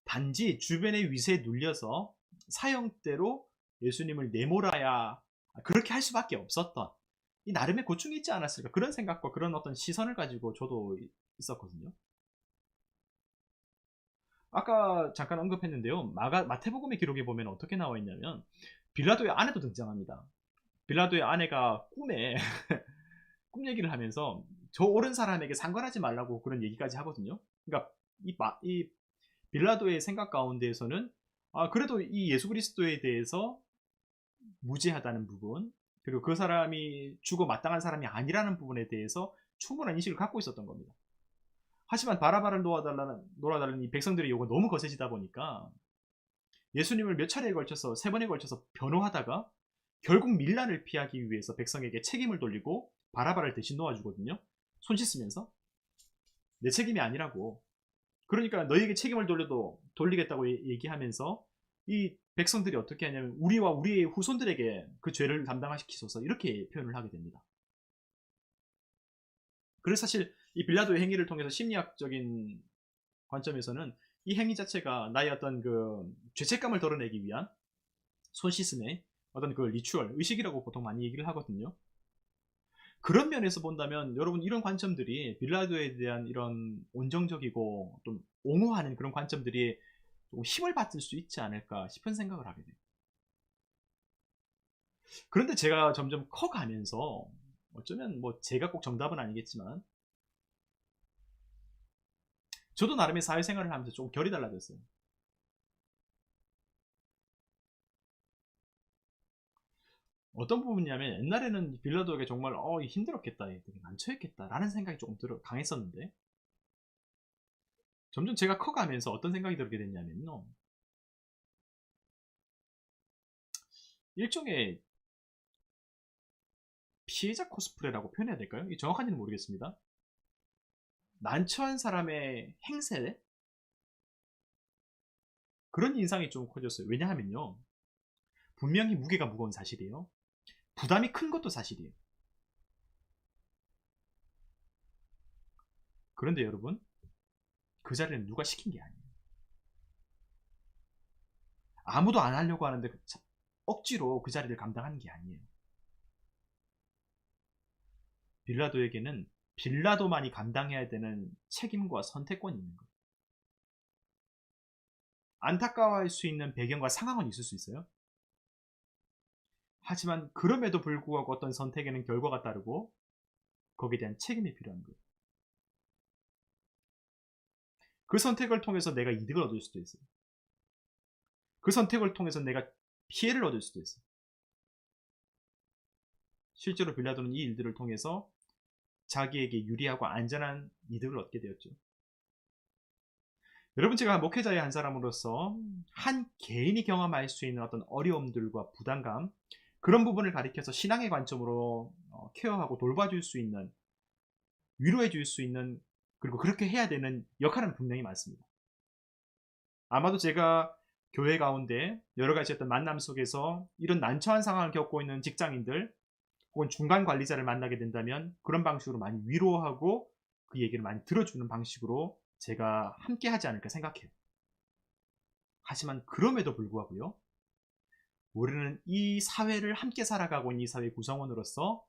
단지 주변의 위세에 눌려서 사형대로 예수님을 내몰아야 그렇게 할 수밖에 없었던 이 나름의 고충이 있지 않았을까, 그런 생각과 그런 어떤 시선을 가지고 저도 있었거든요. 아까 잠깐 언급했는데요. 마태복음의 기록에 보면 어떻게 나와 있냐면 빌라도의 아내도 등장합니다. 빌라도의 아내가 꿈에 꿈 얘기를 하면서 저 옳은 사람에게 상관하지 말라고 그런 얘기까지 하거든요. 그러니까 이 빌라도의 생각 가운데에서는 그래도 이 예수 그리스도에 대해서 무죄하다는 부분, 그리고 그 사람이 죽어 마땅한 사람이 아니라는 부분에 대해서 충분한 인식을 갖고 있었던 겁니다. 하지만 바라바를 놓아달라는 이 백성들의 요구가 너무 거세지다 보니까 예수님을 몇 차례에 걸쳐서, 3번에 걸쳐서 변호하다가 결국 밀란을 피하기 위해서 백성에게 책임을 돌리고 바라바를 대신 놓아주거든요. 손 씻으면서 내 책임이 아니라고, 그러니까 너희에게 책임을 돌리겠다고 얘기하면서 이 백성들이 어떻게 하냐면 우리와 우리의 후손들에게 그 죄를 담당시키소서, 이렇게 표현을 하게 됩니다. 그래서 사실 이 빌라도의 행위를 통해서 심리학적인 관점에서는 이 행위 자체가 나의 어떤 그 죄책감을 덜어내기 위한 손 씻음의 어떤 그 리추얼, 의식이라고 보통 많이 얘기를 하거든요. 그런 면에서 본다면 여러분 이런 관점들이 빌라도에 대한 이런 온정적이고 좀 옹호하는 그런 관점들이 좀 힘을 받을 수 있지 않을까 싶은 생각을 하게 돼요. 그런데 제가 점점 커가면서 어쩌면 뭐 제가 꼭 정답은 아니겠지만 저도 나름의 사회생활을 하면서 좀 결이 달라졌어요. 어떤 부분이냐면 옛날에는 빌라도에게 정말 힘들었겠다, 되게 난처했겠다 라는 생각이 조금 강했었는데 점점 제가 커가면서 어떤 생각이 들게 됐냐면요, 일종의 피해자 코스프레라고 표현해야 될까요? 정확한지는 모르겠습니다. 난처한 사람의 행세, 그런 인상이 좀 커졌어요. 왜냐하면요, 분명히 무게가 무거운 사실이에요. 부담이 큰 것도 사실이에요. 그런데 여러분, 그 자리는 누가 시킨 게 아니에요. 아무도 안 하려고 하는데 억지로 그 자리를 감당하는 게 아니에요. 빌라도에게는 빌라도만이 감당해야 되는 책임과 선택권이 있는 거예요. 안타까워할 수 있는 배경과 상황은 있을 수 있어요. 하지만 그럼에도 불구하고 어떤 선택에는 결과가 따르고 거기에 대한 책임이 필요한 거예요. 그 선택을 통해서 내가 이득을 얻을 수도 있어요. 그 선택을 통해서 내가 피해를 얻을 수도 있어요. 실제로 빌라도는 이 일들을 통해서 자기에게 유리하고 안전한 이득을 얻게 되었죠. 여러분, 제가 목회자의 한 사람으로서 한 개인이 경험할 수 있는 어떤 어려움들과 부담감, 그런 부분을 가리켜서 신앙의 관점으로 케어하고 돌봐줄 수 있는, 위로해 줄 수 있는, 그리고 그렇게 해야 되는 역할은 분명히 많습니다. 아마도 제가 교회 가운데 여러 가지 어떤 만남 속에서 이런 난처한 상황을 겪고 있는 직장인들 혹은 중간 관리자를 만나게 된다면 그런 방식으로 많이 위로하고 그 얘기를 많이 들어주는 방식으로 제가 함께 하지 않을까 생각해요. 하지만 그럼에도 불구하고요, 우리는 이 사회를 함께 살아가고 있는 이 사회 구성원으로서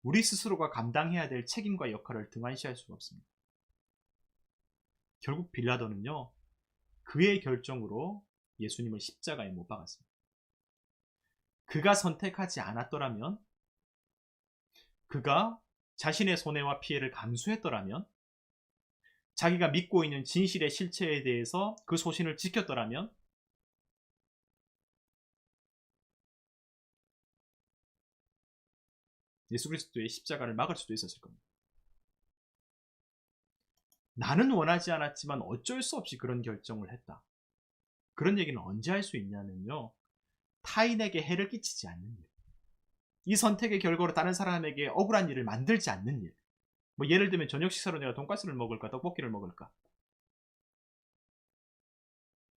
우리 스스로가 감당해야 될 책임과 역할을 등한시할 수가 없습니다. 결국 빌라도는요, 그의 결정으로 예수님을 십자가에 못 박았습니다. 그가 선택하지 않았더라면, 그가 자신의 손해와 피해를 감수했더라면, 자기가 믿고 있는 진실의 실체에 대해서 그 소신을 지켰더라면, 예수 그리스도의 십자가를 막을 수도 있었을 겁니다. 나는 원하지 않았지만 어쩔 수 없이 그런 결정을 했다. 그런 얘기는 언제 할 수 있냐면요, 타인에게 해를 끼치지 않는 일, 이 선택의 결과로 다른 사람에게 억울한 일을 만들지 않는 일. 뭐 예를 들면 저녁 식사로 내가 돈가스를 먹을까 떡볶이를 먹을까,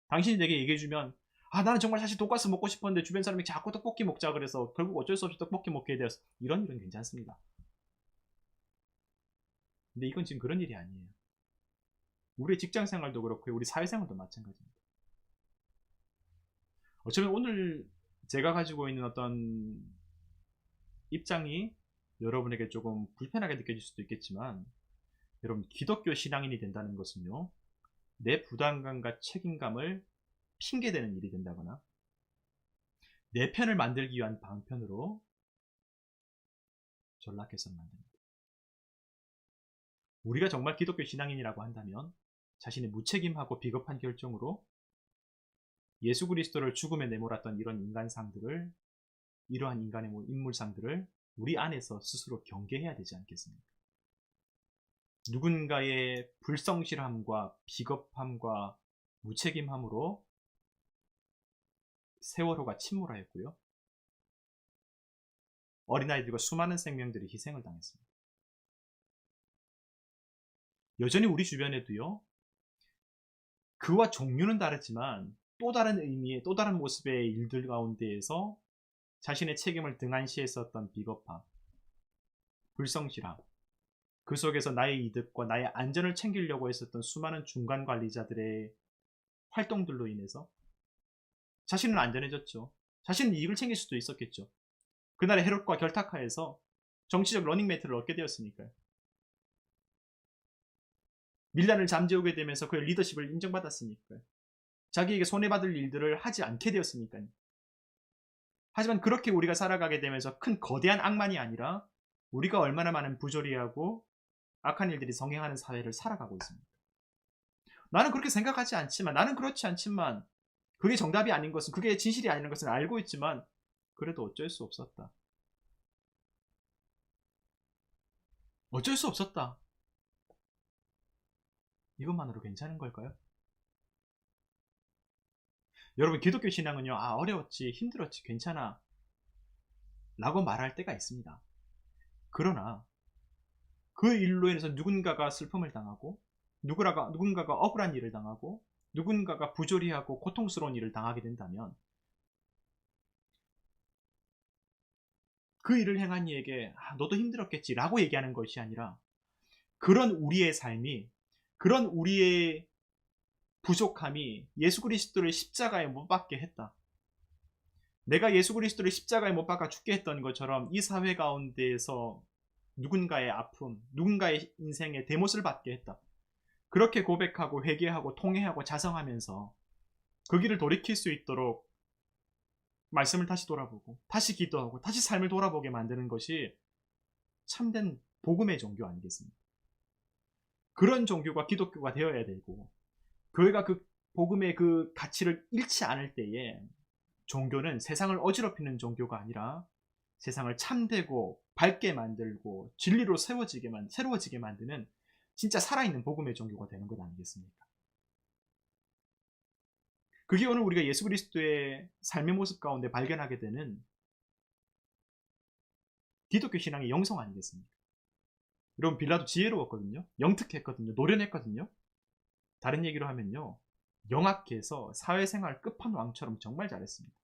당신이 내게 얘기해주면 나는 정말 사실 돈가스 먹고 싶었는데 주변 사람이 자꾸 떡볶이 먹자 그래서 결국 어쩔 수 없이 떡볶이 먹게 되었어. 이런 일은 괜찮습니다. 근데 이건 지금 그런 일이 아니에요. 우리의 직장생활도 그렇고 우리 사회생활도 마찬가지입니다. 어쩌면 오늘 제가 가지고 있는 어떤 입장이 여러분에게 조금 불편하게 느껴질 수도 있겠지만, 여러분, 기독교 신앙인이 된다는 것은요, 내 부담감과 책임감을 핑계대는 일이 된다거나 내 편을 만들기 위한 방편으로 전락해서는 안 됩니다. 우리가 정말 기독교 신앙인이라고 한다면 자신의 무책임하고 비겁한 결정으로 예수 그리스도를 죽음에 내몰았던 이런 인간상들을, 이러한 인간의 인물상들을 우리 안에서 스스로 경계해야 되지 않겠습니까? 누군가의 불성실함과 비겁함과 무책임함으로 세월호가 침몰하였고요, 어린아이들과 수많은 생명들이 희생을 당했습니다. 여전히 우리 주변에도요, 그와 종류는 다르지만 또 다른 의미의, 또 다른 모습의 일들 가운데에서 자신의 책임을 등한시했었던 비겁함, 불성실함, 그 속에서 나의 이득과 나의 안전을 챙기려고 했었던 수많은 중간 관리자들의 활동들로 인해서 자신은 안전해졌죠. 자신은 이익을 챙길 수도 있었겠죠. 그날의 헤롯과 결탁하여서 정치적 러닝메이트를 얻게 되었으니까요. 밀란을 잠재우게 되면서 그의 리더십을 인정받았으니까요. 자기에게 손해받을 일들을 하지 않게 되었으니까요. 하지만 그렇게 우리가 살아가게 되면서 큰 거대한 악만이 아니라 우리가 얼마나 많은 부조리하고 악한 일들이 성행하는 사회를 살아가고 있습니다. 나는 그렇게 생각하지 않지만, 나는 그렇지 않지만, 그게 정답이 아닌 것은, 그게 진실이 아닌 것은 알고 있지만 그래도 어쩔 수 없었다. 어쩔 수 없었다. 이것만으로 괜찮은 걸까요? 여러분, 기독교 신앙은요, 어려웠지, 힘들었지, 괜찮아 라고 말할 때가 있습니다. 그러나 그 일로 인해서 누군가가 슬픔을 당하고, 누군가가 억울한 일을 당하고, 누군가가 부조리하고 고통스러운 일을 당하게 된다면 그 일을 행한 이에게 너도 힘들었겠지 라고 얘기하는 것이 아니라, 그런 우리의 삶이, 그런 우리의 부족함이 예수 그리스도를 십자가에 못 박게 했다. 내가 예수 그리스도를 십자가에 못 박아 죽게 했던 것처럼 이 사회 가운데에서 누군가의 아픔, 누군가의 인생의 대못을 받게 했다. 그렇게 고백하고 회개하고 통회하고 자성하면서 그 길을 돌이킬 수 있도록 말씀을 다시 돌아보고 다시 기도하고 다시 삶을 돌아보게 만드는 것이 참된 복음의 종교 아니겠습니까? 그런 종교가 기독교가 되어야 되고, 교회가 그 복음의 그 가치를 잃지 않을 때에 종교는 세상을 어지럽히는 종교가 아니라 세상을 참되고 밝게 만들고 진리로 새로워지게 만드는 진짜 살아있는 복음의 종교가 되는 것 아니겠습니까? 그게 오늘 우리가 예수 그리스도의 삶의 모습 가운데 발견하게 되는 기독교 신앙의 영성 아니겠습니까? 여러분, 빌라도 지혜로웠거든요. 영특했거든요. 노련했거든요. 다른 얘기로 하면요, 영악해서 사회생활 끝판왕처럼 정말 잘했습니다.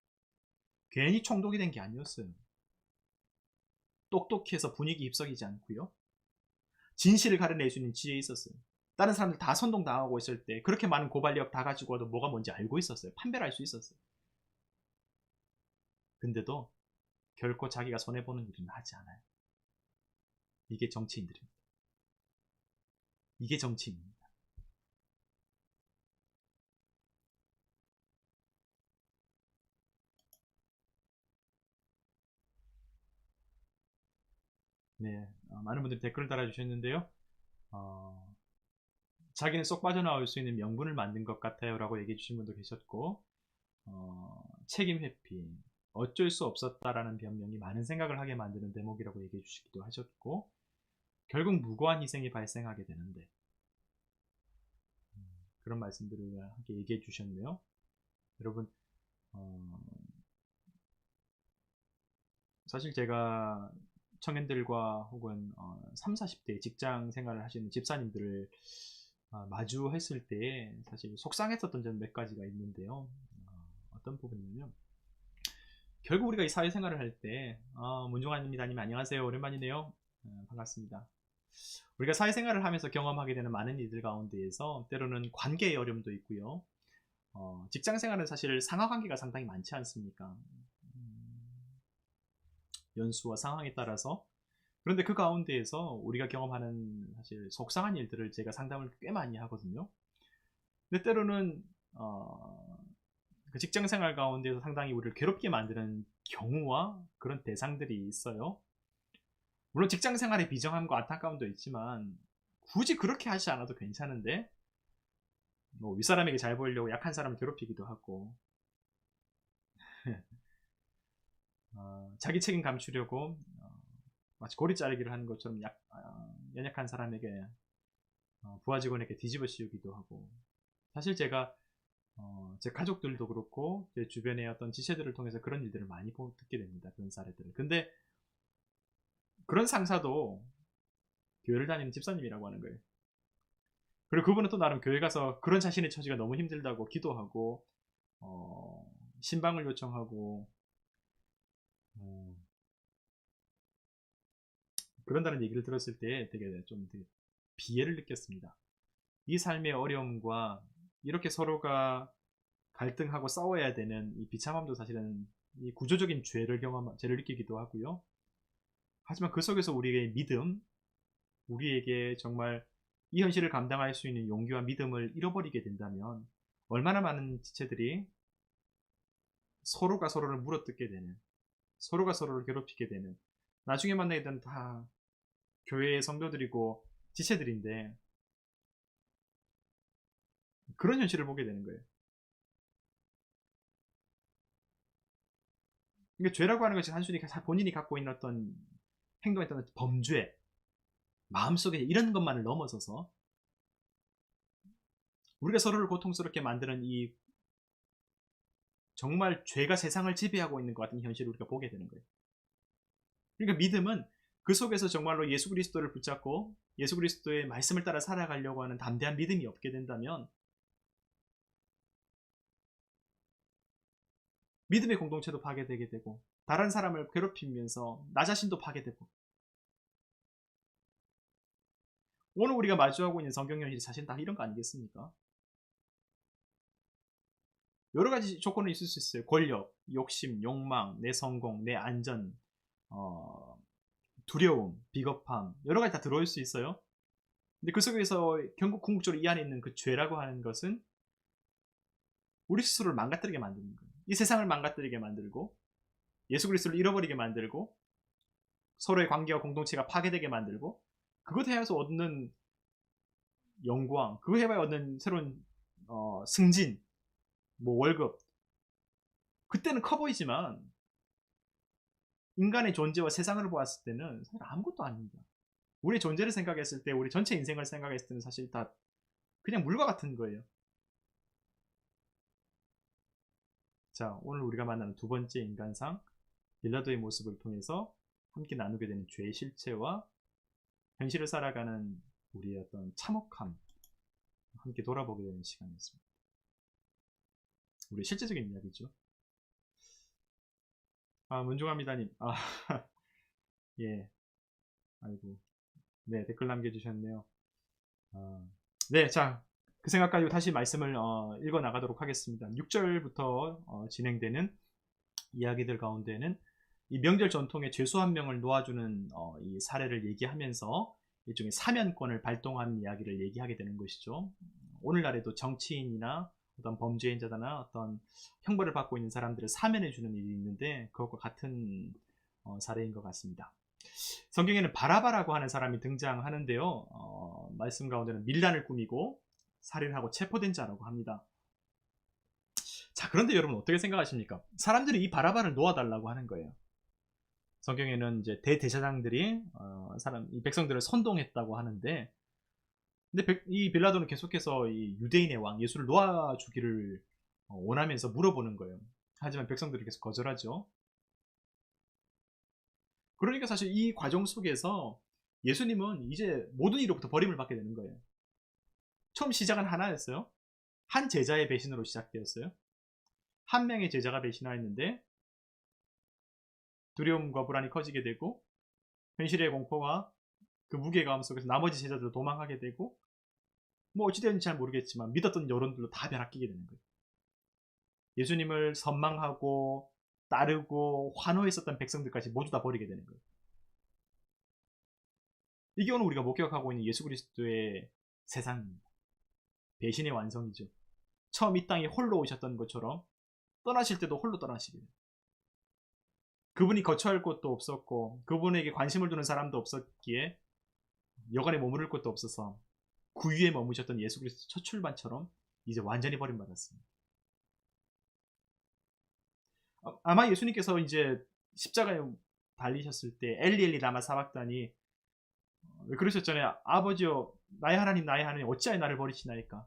괜히 총독이 된 게 아니었어요. 똑똑해서 분위기 휩섞이지 않고요, 진실을 가려낼 수 있는 지혜에 있었어요. 다른 사람들 다 선동당하고 있을 때 그렇게 많은 고발력 다 가지고 와도 뭐가 뭔지 알고 있었어요. 판별할 수 있었어요. 근데도 결코 자기가 손해보는 일은 하지 않아요. 이게 정치인들입니다. 이게 정치인입니다. 네, 많은 분들이 댓글을 달아주셨는데요. 자기는 쏙 빠져나올 수 있는 명분을 만든 것 같아요 라고 얘기해 주신 분도 계셨고, 책임 회피, 어쩔 수 없었다라는 변명이 많은 생각을 하게 만드는 대목이라고 얘기해 주시기도 하셨고, 결국 무고한 희생이 발생하게 되는데, 그런 말씀들을 함께 얘기해 주셨네요. 여러분, 사실 제가 청년들과 혹은 3, 40대 직장 생활을 하시는 집사님들을 마주했을 때 사실 속상했었던 점 몇 가지가 있는데요. 어떤 부분이냐면, 결국 우리가 이 사회생활을 할 때 문종환입니다님 안녕하세요, 오랜만이네요. 반갑습니다. 우리가 사회생활을 하면서 경험하게 되는 많은 일들 가운데에서 때로는 관계의 어려움도 있고요, 직장생활은 사실 상하관계가 상당히 많지 않습니까? 연수와 상황에 따라서. 그런데 그 가운데에서 우리가 경험하는 사실 속상한 일들을 제가 상담을 꽤 많이 하거든요. 근데 때로는 그 직장생활 가운데서 상당히 우리를 괴롭게 만드는 경우와 그런 대상들이 있어요. 물론 직장생활의 비정함과 안타까움도 있지만 굳이 그렇게 하지 않아도 괜찮은데, 뭐 윗사람에게 잘 보이려고 약한 사람을 괴롭히기도 하고, 자기 책임 감추려고 마치 고리 자르기를 하는 것처럼 연약한 사람에게, 부하 직원에게 뒤집어 씌우기도 하고. 사실 제가 제 가족들도 그렇고 제 주변의 어떤 지체들을 통해서 그런 일들을 많이 듣게 됩니다. 그런 사례들을. 근데 그런 상사도 교회를 다니는 집사님이라고 하는 거예요. 그리고 그분은 또 나름 교회 가서 그런 자신의 처지가 너무 힘들다고 기도하고 신방을 요청하고 그런다는 얘기를 들었을 때 되게 비애를 느꼈습니다. 이 삶의 어려움과 이렇게 서로가 갈등하고 싸워야 되는 이 비참함도 사실은 이 구조적인 죄를 느끼기도 하고요. 하지만 그 속에서 우리의 믿음, 우리에게 정말 이 현실을 감당할 수 있는 용기와 믿음을 잃어버리게 된다면 얼마나 많은 지체들이 서로가 서로를 물어뜯게 되는, 서로가 서로를 괴롭히게 되는, 나중에 만나게 되는 다 교회의 성도들이고 지체들인데 그런 현실을 보게 되는 거예요. 그러니까 죄라고 하는 것이 단순히 본인이 갖고 있는 어떤 행동했던 범죄, 마음속에 이런 것만을 넘어서서 우리가 서로를 고통스럽게 만드는 이 정말 죄가 세상을 지배하고 있는 것 같은 현실을 우리가 보게 되는 거예요. 그러니까 믿음은 그 속에서 정말로 예수 그리스도를 붙잡고 예수 그리스도의 말씀을 따라 살아가려고 하는 담대한 믿음이 없게 된다면 믿음의 공동체도 파괴되게 되고 다른 사람을 괴롭히면서 나 자신도 파괴되고, 오늘 우리가 마주하고 있는 성경 현실이 사실 다 이런 거 아니겠습니까? 여러 가지 조건이 있을 수 있어요. 권력, 욕심, 욕망, 내 성공, 내 안전, 두려움, 비겁함 여러 가지 다 들어올 수 있어요. 근데 그 속에서 결국 궁극적으로 이 안에 있는 그 죄라고 하는 것은 우리 스스로를 망가뜨리게 만드는 거예요. 이 세상을 망가뜨리게 만들고 예수 그리스도를 잃어버리게 만들고 서로의 관계와 공동체가 파괴되게 만들고 그것 해서 얻는 영광, 그거 해봐야 얻는 새로운 승진, 뭐 월급 그때는 커 보이지만 인간의 존재와 세상을 보았을 때는 사실 아무것도 아닙니다. 우리 존재를 생각했을 때 우리 전체 인생을 생각했을 때는 사실 다 그냥 물과 같은 거예요. 자, 오늘 우리가 만나는 두 번째 인간상 빌라도의 모습을 통해서 함께 나누게 되는 죄의 실체와 현실을 살아가는 우리의 어떤 참혹함 함께 돌아보게 되는 시간이었습니다. 우리 실제적인 이야기죠. 문종합니다님. 예. 아이고. 네, 댓글 남겨주셨네요. 네, 자, 그 생각 가지고 다시 말씀을 읽어 나가도록 하겠습니다. 6절부터 진행되는 이야기들 가운데는 이 명절 전통의 죄수 한 명을 놓아주는 이 사례를 얘기하면서 일종의 사면권을 발동하는 이야기를 얘기하게 되는 것이죠. 오늘날에도 정치인이나 어떤 범죄인자나 어떤 형벌을 받고 있는 사람들을 사면해주는 일이 있는데 그것과 같은 사례인 것 같습니다. 성경에는 바라바라고 하는 사람이 등장하는데요. 말씀 가운데는 밀란을 꾸미고 살인하고 체포된 자라고 합니다. 자, 그런데 여러분 어떻게 생각하십니까? 사람들이 이 바라바를 놓아달라고 하는 거예요. 성경에는 이제 대제사장들이 이 백성들을 선동했다고 하는데, 근데 이 빌라도는 계속해서 이 유대인의 왕 예수를 놓아주기를 원하면서 물어보는 거예요. 하지만 백성들이 계속 거절하죠. 그러니까 사실 이 과정 속에서 예수님은 이제 모든 이로부터 버림을 받게 되는 거예요. 처음 시작은 하나였어요. 한 제자의 배신으로 시작되었어요. 한 명의 제자가 배신하였는데 두려움과 불안이 커지게 되고 현실의 공포와 그 무게감 속에서 나머지 제자들도 도망하게 되고 뭐 어찌되었는지 잘 모르겠지만 믿었던 여론들로 다 변화끼게 되는 거예요. 예수님을 선망하고 따르고 환호했었던 백성들까지 모두 다 버리게 되는 거예요. 이게 오늘 우리가 목격하고 있는 예수 그리스도의 세상입니다. 배신의 완성이죠. 처음 이 땅에 홀로 오셨던 것처럼 떠나실 때도 홀로 떠나시게 돼요. 그분이 거처할 곳도 없었고 그분에게 관심을 두는 사람도 없었기에 여간에 머무를 곳도 없어서 구유에 머무셨던 예수 그리스도 첫 출발처럼 이제 완전히 버림받았습니다. 아마 예수님께서 이제 십자가에 달리셨을 때 엘리 라마 사박다니 그러셨잖아요. 아버지여 나의 하나님 어찌하여 나를 버리시나이까.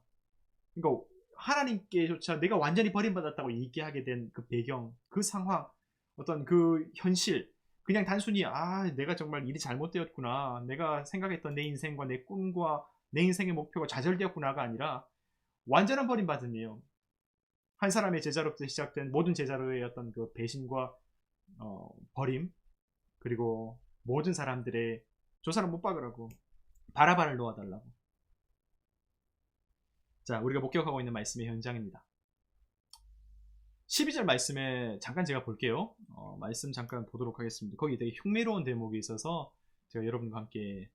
그러니까 하나님께조차 내가 완전히 버림받았다고 얘기하게 된 그 배경, 그 상황, 어떤 그 현실, 그냥 단순히 내가 정말 일이 잘못되었구나, 내가 생각했던 내 인생과 내 꿈과 내 인생의 목표가 좌절되었구나가 아니라 완전한 버림받음이에요. 한 사람의 제자로부터 시작된 모든 제자로의 어떤 그 배신과 버림, 그리고 모든 사람들의 저 사람 못 박으라고 바라바를 놓아달라고. 자, 우리가 목격하고 있는 말씀의 현장입니다. 12절 말씀에 잠깐 제가 볼게요. 말씀 잠깐 보도록 하겠습니다. 거기 되게 흉내로운 대목이 있어서 제가 여러분과 함께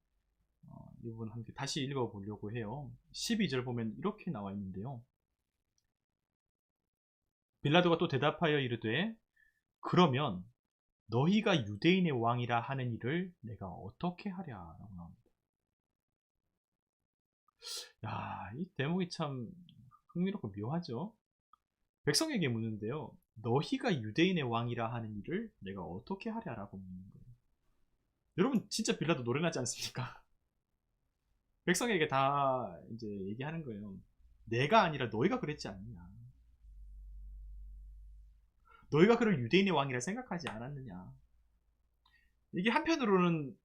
이 부분 함께 다시 읽어보려고 해요. 12절 보면 이렇게 나와 있는데요. 빌라도가 또 대답하여 이르되 그러면 너희가 유대인의 왕이라 하는 일을 내가 어떻게 하랴 라고 나옵니다. 야, 이 대목이 참 흥미롭고 묘하죠. 백성에게 묻는데요. 너희가 유대인의 왕이라 하는 일을 내가 어떻게 하랴 라고 묻는 거예요. 여러분 진짜 빌라도 노련하지 않습니까? 백성에게 다 이제 얘기하는 거예요. 내가 아니라 너희가 그랬지 않느냐. 너희가 그를 유대인의 왕이라 생각하지 않았느냐. 이게 한편으로는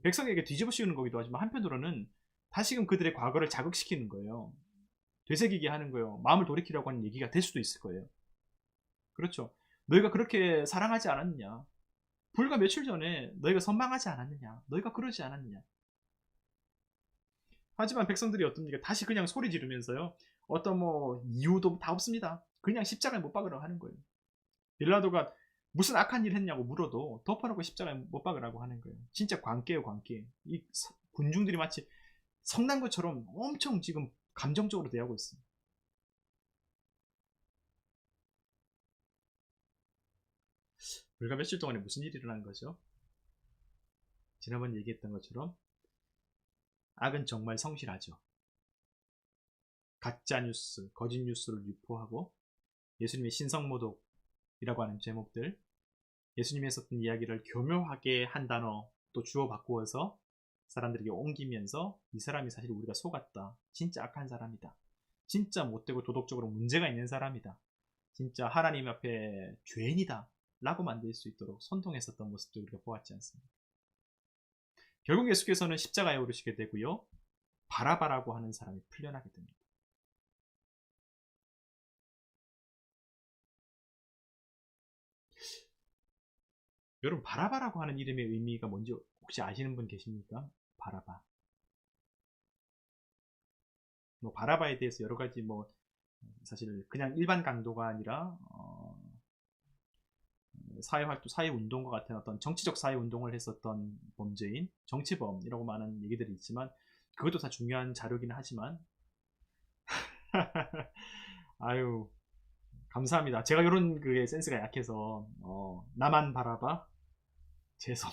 백성에게 뒤집어 씌우는 거기도 하지만 한편으로는 다시금 그들의 과거를 자극시키는 거예요. 되새기게 하는 거예요. 마음을 돌이키라고 하는 얘기가 될 수도 있을 거예요. 그렇죠. 너희가 그렇게 사랑하지 않았느냐. 불과 며칠 전에 너희가 선망하지 않았느냐. 너희가 그러지 않았느냐. 하지만 백성들이 어떻습니까? 다시 그냥 소리 지르면서요. 어떤 이유도 다 없습니다. 그냥 십자가에 못 박으라고 하는 거예요. 빌라도가 무슨 악한 일 했냐고 물어도 덮어놓고 십자가에 못 박으라고 하는 거예요. 진짜 광기예요, 광기. 이 군중들이 마치 성난 것처럼 엄청 지금 감정적으로 대하고 있어요. 불과 며칠 동안에 무슨 일이 일어난 거죠? 지난번 얘기했던 것처럼 악은 정말 성실하죠. 가짜 뉴스, 거짓 뉴스를 유포하고 예수님의 신성모독이라고 하는 제목들, 예수님이 했었던 이야기를 교묘하게 한 단어 또 주워 바꾸어서 사람들에게 옮기면서 이 사람이 사실 우리가 속았다. 진짜 악한 사람이다. 진짜 못되고 도덕적으로 문제가 있는 사람이다. 진짜 하나님 앞에 죄인이다. 라고 만들 수 있도록 선동했었던 모습도 우리가 보았지 않습니까? 결국 예수께서는 십자가에 오르시게 되고요. 바라바라고 하는 사람이 풀려나게 됩니다. 여러분, 바라바라고 하는 이름의 의미가 뭔지 혹시 아시는 분 계십니까? 바라바. 뭐 바라바에 대해서 여러 가지 사실 그냥 일반 강도가 아니라 사회활동, 사회운동과 같은 어떤 정치적 사회운동을 했었던 범죄인, 정치범이라고 많은 얘기들이 있지만 그것도 다 중요한 자료긴 하지만 아유 감사합니다. 제가 이런 그의 센스가 약해서 나만 바라봐 죄송.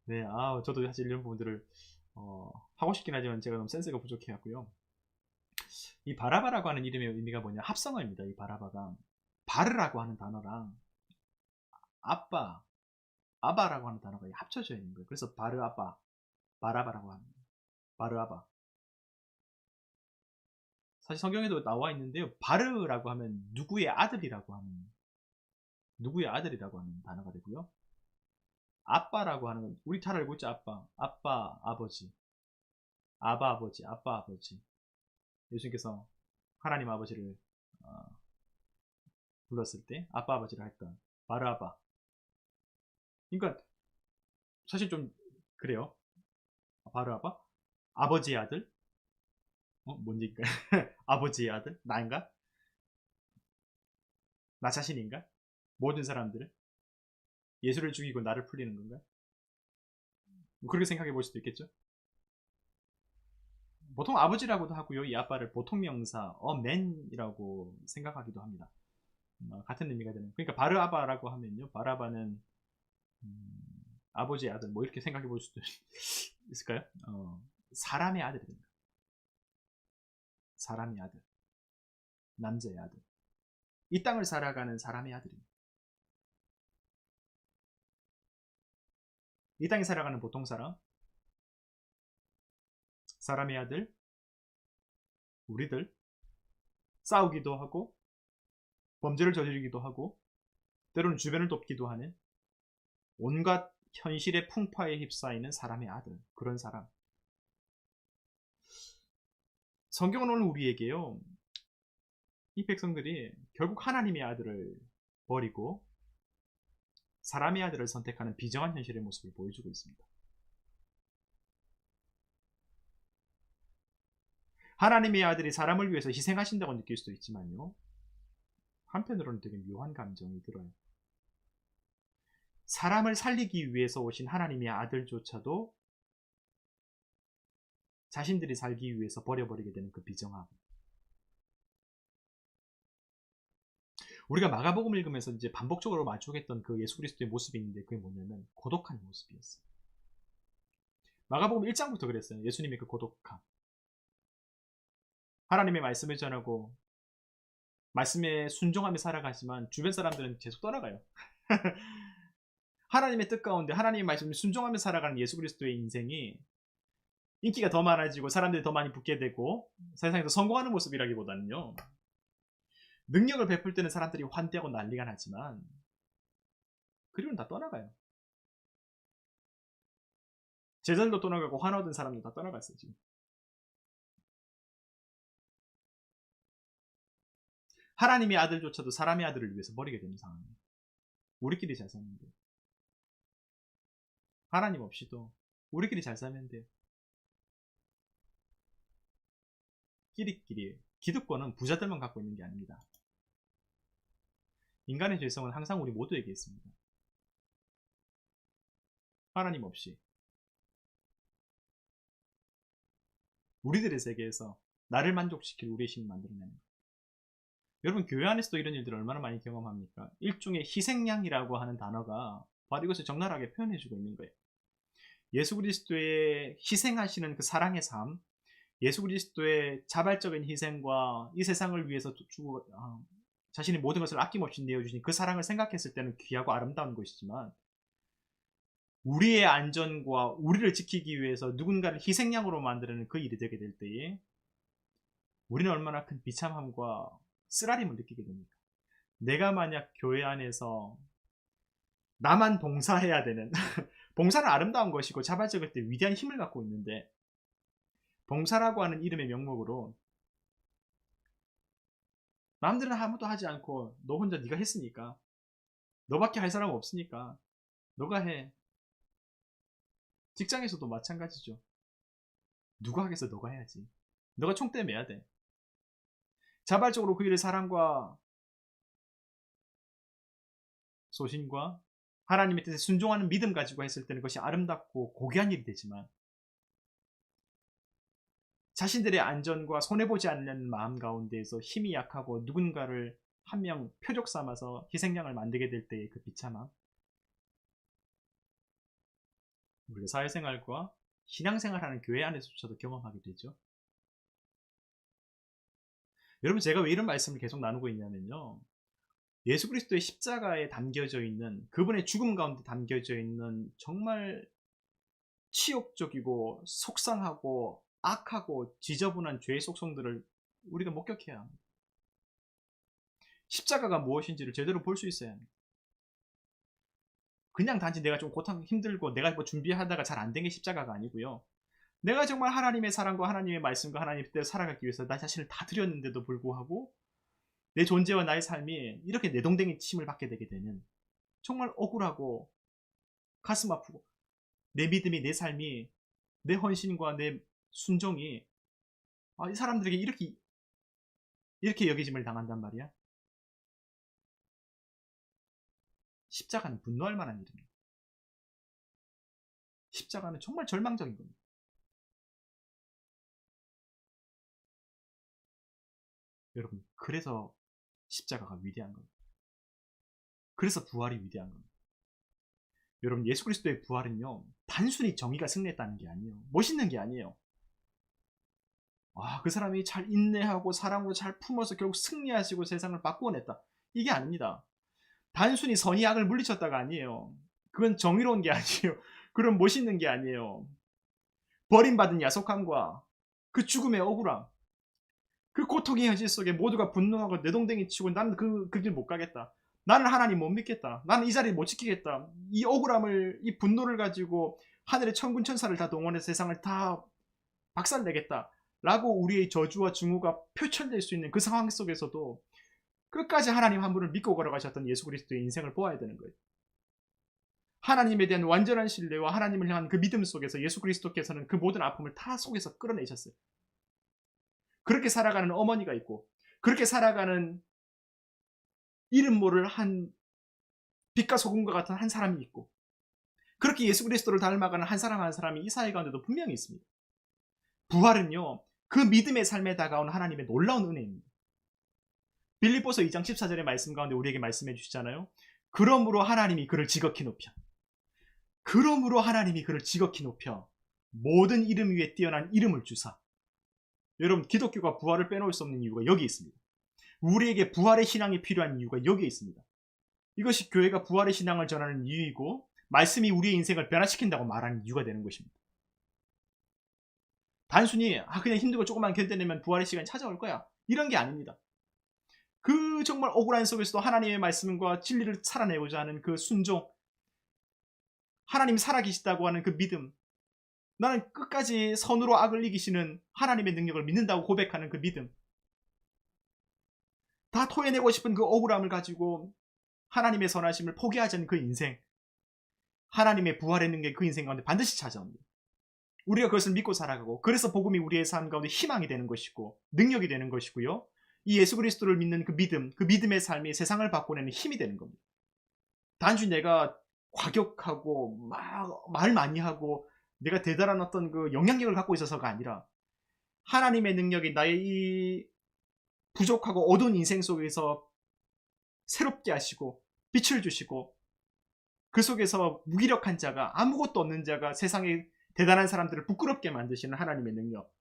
네, 저도 사실 이런 부분들을 하고 싶긴 하지만 제가 너무 센스가 부족해갖고요. 이 바라바라고 하는 이름의 의미가 뭐냐? 합성어입니다. 이 바라바가 바르라고 하는 단어랑 아빠, 아바라고 하는 단어가 합쳐져 있는 거예요. 그래서 바르아바, 바라바라고 하는 거예요. 바르아바. 사실 성경에도 나와 있는데요. 바르라고 하면 누구의 아들이라고 하는 단어가 되고요. 아빠라고 하는 건 우리 잘 알고 있죠. 아빠, 아버지, 아바 아버지, 아빠 아버지. 예수님께서 하나님 아버지를 불렀을 때 아빠 아버지를 했던 바르아바. 그러니까 사실 좀 그래요. 바르아바, 아버지의 아들. 뭔지 아버지의 아들? 나인가? 나 자신인가? 모든 사람들을 예수를 죽이고 나를 풀리는 건가? 그렇게 생각해 볼 수도 있겠죠. 보통 아버지라고도 하고요. 이 아빠를 보통 명사 man이라고 생각하기도 합니다. 같은 의미가 되는. 그러니까 바르아바라고 하면요. 바라바는 아버지의 아들 뭐 이렇게 생각해 볼 수도 있을까요? 사람의 아들이 됩니다. 사람의 아들, 남자의 아들. 이 땅을 살아가는 사람의 아들입니다. 이 땅에 살아가는 보통 사람, 사람의 아들, 우리들 싸우기도 하고 범죄를 저지르기도 하고 때로는 주변을 돕기도 하는 온갖 현실의 풍파에 휩싸이는 사람의 아들, 그런 사람. 성경은 오늘 우리에게요, 이 백성들이 결국 하나님의 아들을 버리고 사람의 아들을 선택하는 비정한 현실의 모습을 보여주고 있습니다. 하나님의 아들이 사람을 위해서 희생하신다고 느낄 수도 있지만요, 한편으로는 되게 묘한 감정이 들어요. 사람을 살리기 위해서 오신 하나님의 아들조차도 자신들이 살기 위해서 버려버리게 되는 그 비정함. 우리가 마가복음 읽으면서 이제 반복적으로 마주했던 그 예수 그리스도의 모습이 있는데 그게 뭐냐면 고독한 모습이었어요. 마가복음 1장부터 그랬어요. 예수님의 그 고독함. 하나님의 말씀을 전하고 말씀에 순종하며 살아가지만 주변 사람들은 계속 떠나가요. 하나님의 뜻 가운데 하나님의 말씀에 순종하며 살아가는 예수 그리스도의 인생이 인기가 더 많아지고 사람들이 더 많이 붙게 되고 세상에서 성공하는 모습이라기보다는요, 능력을 베풀 때는 사람들이 환대하고 난리가 나지만 그리고는 다 떠나가요. 제자들도 떠나가고 환 얻은 사람도 다 떠나갔어요. 지금 하나님의 아들조차도 사람의 아들을 위해서 버리게 되는 상황입니다. 우리끼리 잘 사면 돼요. 하나님 없이도 우리끼리 잘 살면 돼요. 끼리끼리. 기득권은 부자들만 갖고 있는 게 아닙니다. 인간의 죄성은 항상 우리 모두에게 있습니다. 하나님 없이 우리들의 세계에서 나를 만족시킬 우리의 신을 만들어내는 것. 여러분, 교회 안에서도 이런 일들을 얼마나 많이 경험합니까? 일종의 희생양이라고 하는 단어가 바로 이것을 적나라하게 표현해주고 있는 거예요. 예수 그리스도의 희생하시는 그 사랑의 삶, 예수 그리스도의 자발적인 희생과 이 세상을 위해서 자신의 모든 것을 아낌없이 내어주신 그 사랑을 생각했을 때는 귀하고 아름다운 것이지만, 우리의 안전과 우리를 지키기 위해서 누군가를 희생양으로 만드는 그 일이 되게 될 때에 우리는 얼마나 큰 비참함과 쓰라림을 느끼게 됩니까? 내가 만약 교회 안에서 나만 봉사해야 되는 봉사는 아름다운 것이고 자발적일 때 위대한 힘을 갖고 있는데, 봉사라고 하는 이름의 명목으로 남들은 아무도 하지 않고 너 혼자 네가 했으니까, 너밖에 할 사람 없으니까 너가 해. 직장에서도 마찬가지죠. 누가 하겠어? 너가 해야지. 너가 총대 매야 돼. 자발적으로 그 일을 사랑과 소신과 하나님의 뜻에 순종하는 믿음 가지고 했을 때는 그것이 아름답고 고귀한 일이 되지만, 자신들의 안전과 손해보지 않는 마음 가운데에서 힘이 약하고 누군가를 한 명 표적 삼아서 희생양을 만들게 될 때의 그 비참함, 우리가 사회생활과 신앙생활하는 교회 안에서조차도 경험하게 되죠. 여러분, 제가 왜 이런 말씀을 계속 나누고 있냐면요, 예수 그리스도의 십자가에 담겨져 있는, 그분의 죽음 가운데 담겨져 있는 정말 치욕적이고 속상하고 악하고 지저분한 죄의 속성들을 우리가 목격해야 합니다. 십자가가 무엇인지를 제대로 볼 수 있어야 합니다. 그냥 단지 내가 좀 고통 힘들고 내가 뭐 준비하다가 잘 안 된 게 십자가가 아니고요, 내가 정말 하나님의 사랑과 하나님의 말씀과 하나님의 뜻대로 살아가기 위해서 나 자신을 다 드렸는데도 불구하고 내 존재와 나의 삶이 이렇게 내동댕이 침을 받게 되게 되는, 정말 억울하고 가슴 아프고, 내 믿음이, 내 삶이, 내 헌신과 내 순종이 이 사람들에게 이렇게 여기짐을 당한단 말이야. 십자가는 분노할 만한 일입니다. 십자가는 정말 절망적인 겁니다. 여러분, 그래서 십자가가 위대한 겁니다. 그래서 부활이 위대한 겁니다. 여러분, 예수 그리스도의 부활은요, 단순히 정의가 승리했다는 게 아니에요. 멋있는 게 아니에요. 그 사람이 잘 인내하고 사랑으로 잘 품어서 결국 승리하시고 세상을 바꾸어냈다, 이게 아닙니다. 단순히 선이 악을 물리쳤다가 아니에요. 그건 정의로운 게 아니에요. 그런 멋있는 게 아니에요. 버림받은 야속함과 그 죽음의 억울함, 그 고통의 현실 속에 모두가 분노하고 내동댕이 치고 나는 그 길 못 가겠다, 나는 하나님 못 믿겠다, 나는 이 자리 못 지키겠다, 이 억울함을, 이 분노를 가지고 하늘의 천군 천사를 다 동원해서 세상을 다 박살내겠다 라고 우리의 저주와 증오가 표출될 수 있는 그 상황 속에서도 끝까지 하나님 한 분을 믿고 걸어가셨던 예수 그리스도의 인생을 보아야 되는 거예요. 하나님에 대한 완전한 신뢰와 하나님을 향한 그 믿음 속에서 예수 그리스도께서는 그 모든 아픔을 다 속에서 끌어내셨어요. 그렇게 살아가는 어머니가 있고, 그렇게 살아가는 이름 모를 한 빛과 소금과 같은 한 사람이 있고, 그렇게 예수 그리스도를 닮아가는 한 사람 한 사람이 이 사회 가운데도 분명히 있습니다. 부활은요, 그 믿음의 삶에 다가온 하나님의 놀라운 은혜입니다. 빌립보서 2장 14절의 말씀 가운데 우리에게 말씀해 주시잖아요. 그러므로 하나님이 그를 지극히 높여, 그러므로 하나님이 그를 지극히 높여 모든 이름 위에 뛰어난 이름을 주사. 여러분, 기독교가 부활을 빼놓을 수 없는 이유가 여기 있습니다. 우리에게 부활의 신앙이 필요한 이유가 여기에 있습니다. 이것이 교회가 부활의 신앙을 전하는 이유이고, 말씀이 우리의 인생을 변화시킨다고 말하는 이유가 되는 것입니다. 단순히 그냥 힘들고 조금만 견뎌내면 부활의 시간이 찾아올 거야, 이런 게 아닙니다. 그 정말 억울한 속에서도 하나님의 말씀과 진리를 살아내고자 하는 그 순종, 하나님이 살아계시다고 하는 그 믿음, 나는 끝까지 선으로 악을 이기시는 하나님의 능력을 믿는다고 고백하는 그 믿음, 다 토해내고 싶은 그 억울함을 가지고 하나님의 선하심을 포기하지 않는 그 인생, 하나님의 부활의 능력이 그 인생 가운데 반드시 찾아옵니다. 우리가 그것을 믿고 살아가고, 그래서 복음이 우리의 삶 가운데 희망이 되는 것이고 능력이 되는 것이고요, 이 예수 그리스도를 믿는 그 믿음, 그 믿음의 삶이 세상을 바꿔내는 힘이 되는 겁니다. 단순히 내가 과격하고 막 말 많이 하고 내가 대단한 어떤 그 영향력을 갖고 있어서가 아니라 하나님의 능력이 나의 이 부족하고 어두운 인생 속에서 새롭게 하시고 빛을 주시고 그 속에서 무기력한 자가 아무것도 없는 자가 세상의 대단한 사람들을 부끄럽게 만드시는 하나님의 능력,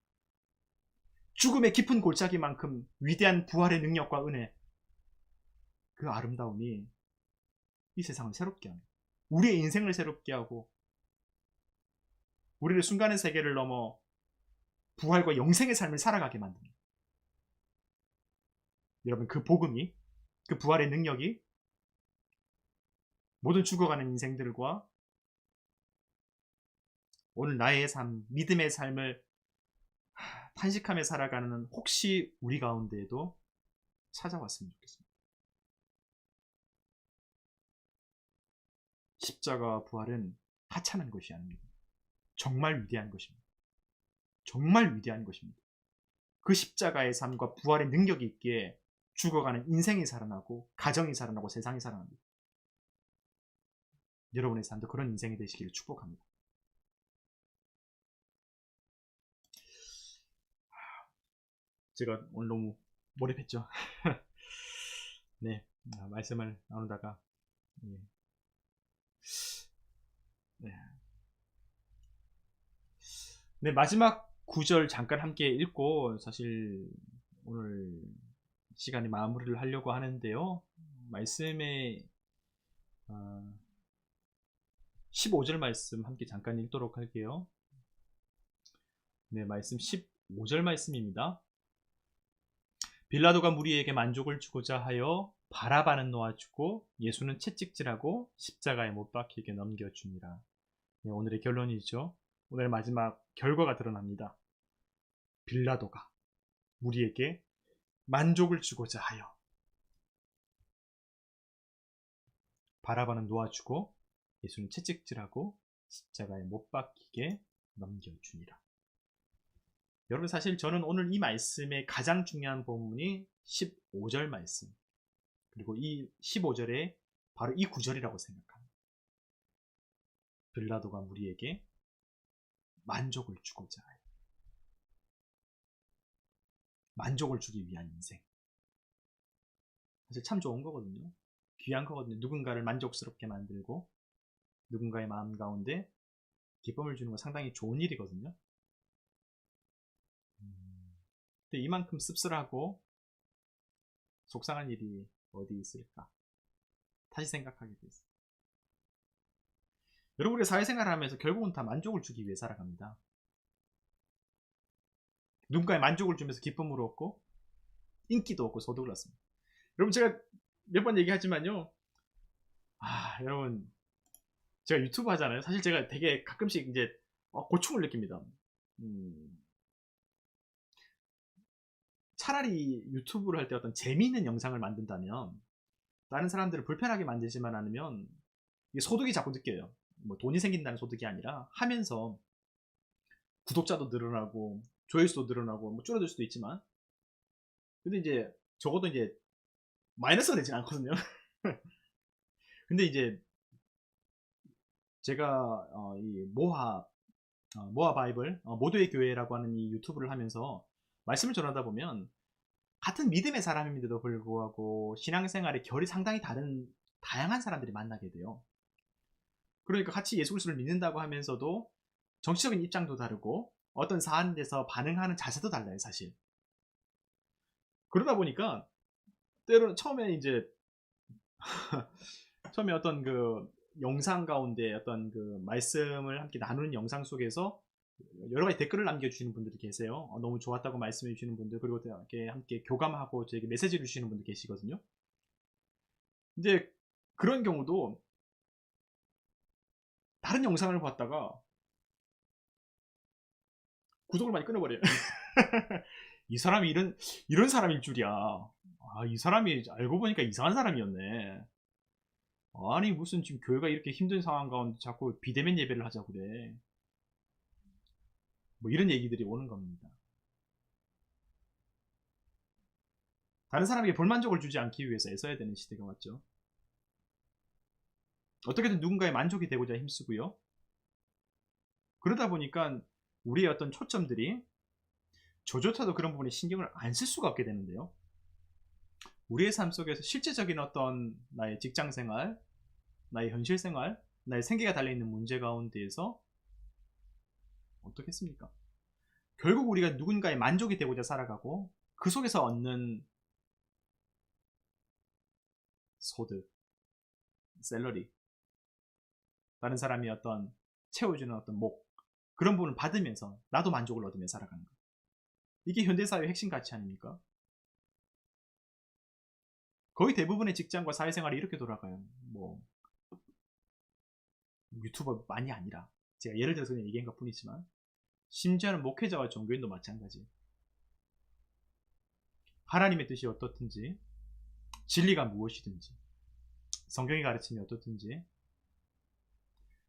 죽음의 깊은 골짜기만큼 위대한 부활의 능력과 은혜, 그 아름다움이 이 세상을 새롭게 합니다. 우리의 인생을 새롭게 하고 우리를 순간의 세계를 넘어 부활과 영생의 삶을 살아가게 만듭니다. 여러분, 그 복음이, 그 부활의 능력이 모든 죽어가는 인생들과 오늘 나의 삶, 믿음의 삶을 탄식하며 살아가는 혹시 우리 가운데에도 찾아왔으면 좋겠습니다. 십자가와 부활은 하찮은 것이 아닙니다. 정말 위대한 것입니다. 정말 위대한 것입니다. 그 십자가의 삶과 부활의 능력이 있기에 죽어가는 인생이 살아나고 가정이 살아나고 세상이 살아납니다. 여러분의 삶도 그런 인생이 되시기를 축복합니다. 제가 오늘 너무 몰입했죠. 네, 말씀을 나누다가 네. 네, 마지막 구절 잠깐 함께 읽고 사실 오늘 시간에 마무리를 하려고 하는데요. 말씀의 15절 말씀 함께 잠깐 읽도록 할게요. 네, 말씀 15절 말씀입니다. 빌라도가 무리에게 만족을 주고자 하여 바라바는 놓아주고 예수는 채찍질하고 십자가에 못 박히게 넘겨줍니다. 네, 오늘의 결론이죠. 오늘 마지막 결과가 드러납니다. 빌라도가 무리에게 만족을 주고자 하여 바라바는 놓아주고 예수는 채찍질하고 십자가에 못 박히게 넘겨주니라. 여러분, 사실 저는 오늘 이 말씀의 가장 중요한 본문이 15절 말씀, 그리고 이 15절에 바로 이 구절이라고 생각합니다. 빌라도가 무리에게 만족을 주고자 해요. 만족을 주기 위한 인생. 사실 참 좋은 거거든요. 귀한 거거든요. 누군가를 만족스럽게 만들고 누군가의 마음 가운데 기쁨을 주는 건 상당히 좋은 일이거든요. 근데 이만큼 씁쓸하고 속상한 일이 어디 있을까? 다시 생각하게 됐어요. 여러분의 사회생활을 하면서 결국은 다 만족을 주기 위해 살아갑니다. 누군가의 만족을 주면서 기쁨을 얻고 인기도 얻고 소득을 얻습니다. 여러분, 제가 몇 번 얘기하지만요. 여러분, 제가 유튜브 하잖아요. 사실 제가 되게 가끔씩 이제 고충을 느낍니다. 차라리 유튜브를 할 때 어떤 재미있는 영상을 만든다면, 다른 사람들을 불편하게 만들지만 않으면 이게 소득이 자꾸 느껴요. 뭐 돈이 생긴다는 소득이 아니라 하면서 구독자도 늘어나고 조회수도 늘어나고 뭐 줄어들 수도 있지만, 근데 이제 적어도 이제 마이너스가 되진 않거든요. 근데 이제 제가 이 모아 바이블 모두의 교회라고 하는 이 유튜브를 하면서 말씀을 전하다 보면 같은 믿음의 사람임에도 불구하고 신앙생활의 결이 상당히 다양한 사람들이 만나게 돼요. 그러니까 같이 예수 그리스도를 믿는다고 하면서도 정치적인 입장도 다르고 어떤 사안에서 반응하는 자세도 달라요, 사실. 그러다 보니까 때로는 처음에 이제 처음에 어떤 그 영상 가운데 어떤 그 말씀을 함께 나누는 영상 속에서 여러 가지 댓글을 남겨주시는 분들이 계세요. 너무 좋았다고 말씀해 주시는 분들, 그리고 이렇게 함께 교감하고 저에게 메시지를 주시는 분들 계시거든요. 이제 그런 경우도 다른 영상을 봤다가 구독을 많이 끊어버려요. 이 사람이 이런 사람일 줄이야. 이 사람이 알고 보니까 이상한 사람이었네. 아니, 무슨 지금 교회가 이렇게 힘든 상황 가운데 자꾸 비대면 예배를 하자고 그래. 뭐 이런 얘기들이 오는 겁니다. 다른 사람에게 불만족을 주지 않기 위해서 애써야 되는 시대가 왔죠. 어떻게든 누군가의 만족이 되고자 힘쓰고요. 그러다 보니까 우리의 어떤 초점들이 저조차도 그런 부분에 신경을 안 쓸 수가 없게 되는데요. 우리의 삶 속에서 실제적인 어떤 나의 직장 생활, 나의 현실 생활, 나의 생계가 달려있는 문제 가운데에서 어떻겠습니까? 결국 우리가 누군가의 만족이 되고자 살아가고 그 속에서 얻는 소득, 샐러리, 다른 사람이 어떤 채워주는 어떤 목, 그런 부분을 받으면서 나도 만족을 얻으며 살아가는 것. 이게 현대사회의 핵심 가치 아닙니까? 거의 대부분의 직장과 사회생활이 이렇게 돌아가요. 뭐 유튜버만이 아니라 제가 예를 들어서 그냥 얘기한 것 뿐이지만 심지어는 목회자와 종교인도 마찬가지. 하나님의 뜻이 어떻든지, 진리가 무엇이든지, 성경이 가르침이 어떻든지,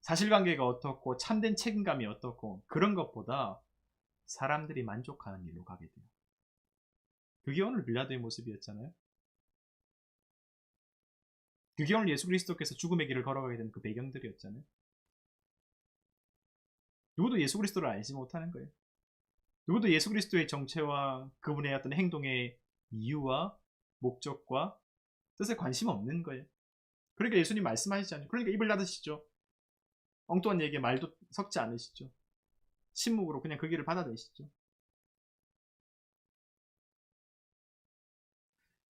사실관계가 어떻고 참된 책임감이 어떻고 그런 것보다 사람들이 만족하는 일로 가게 돼요. 그게 오늘 빌라도의 모습이었잖아요. 그게 오늘 예수 그리스도께서 죽음의 길을 걸어가게 된 그 배경들이었잖아요. 누구도 예수 그리스도를 알지 못하는 거예요. 누구도 예수 그리스도의 정체와 그분의 어떤 행동의 이유와 목적과 뜻에 관심 없는 거예요. 그러니까 예수님 말씀하시잖아요. 그러니까 입을 닫으시죠. 엉뚱한 얘기에 말도 섞지 않으시죠. 침묵으로 그냥 그 길을 받아내시죠.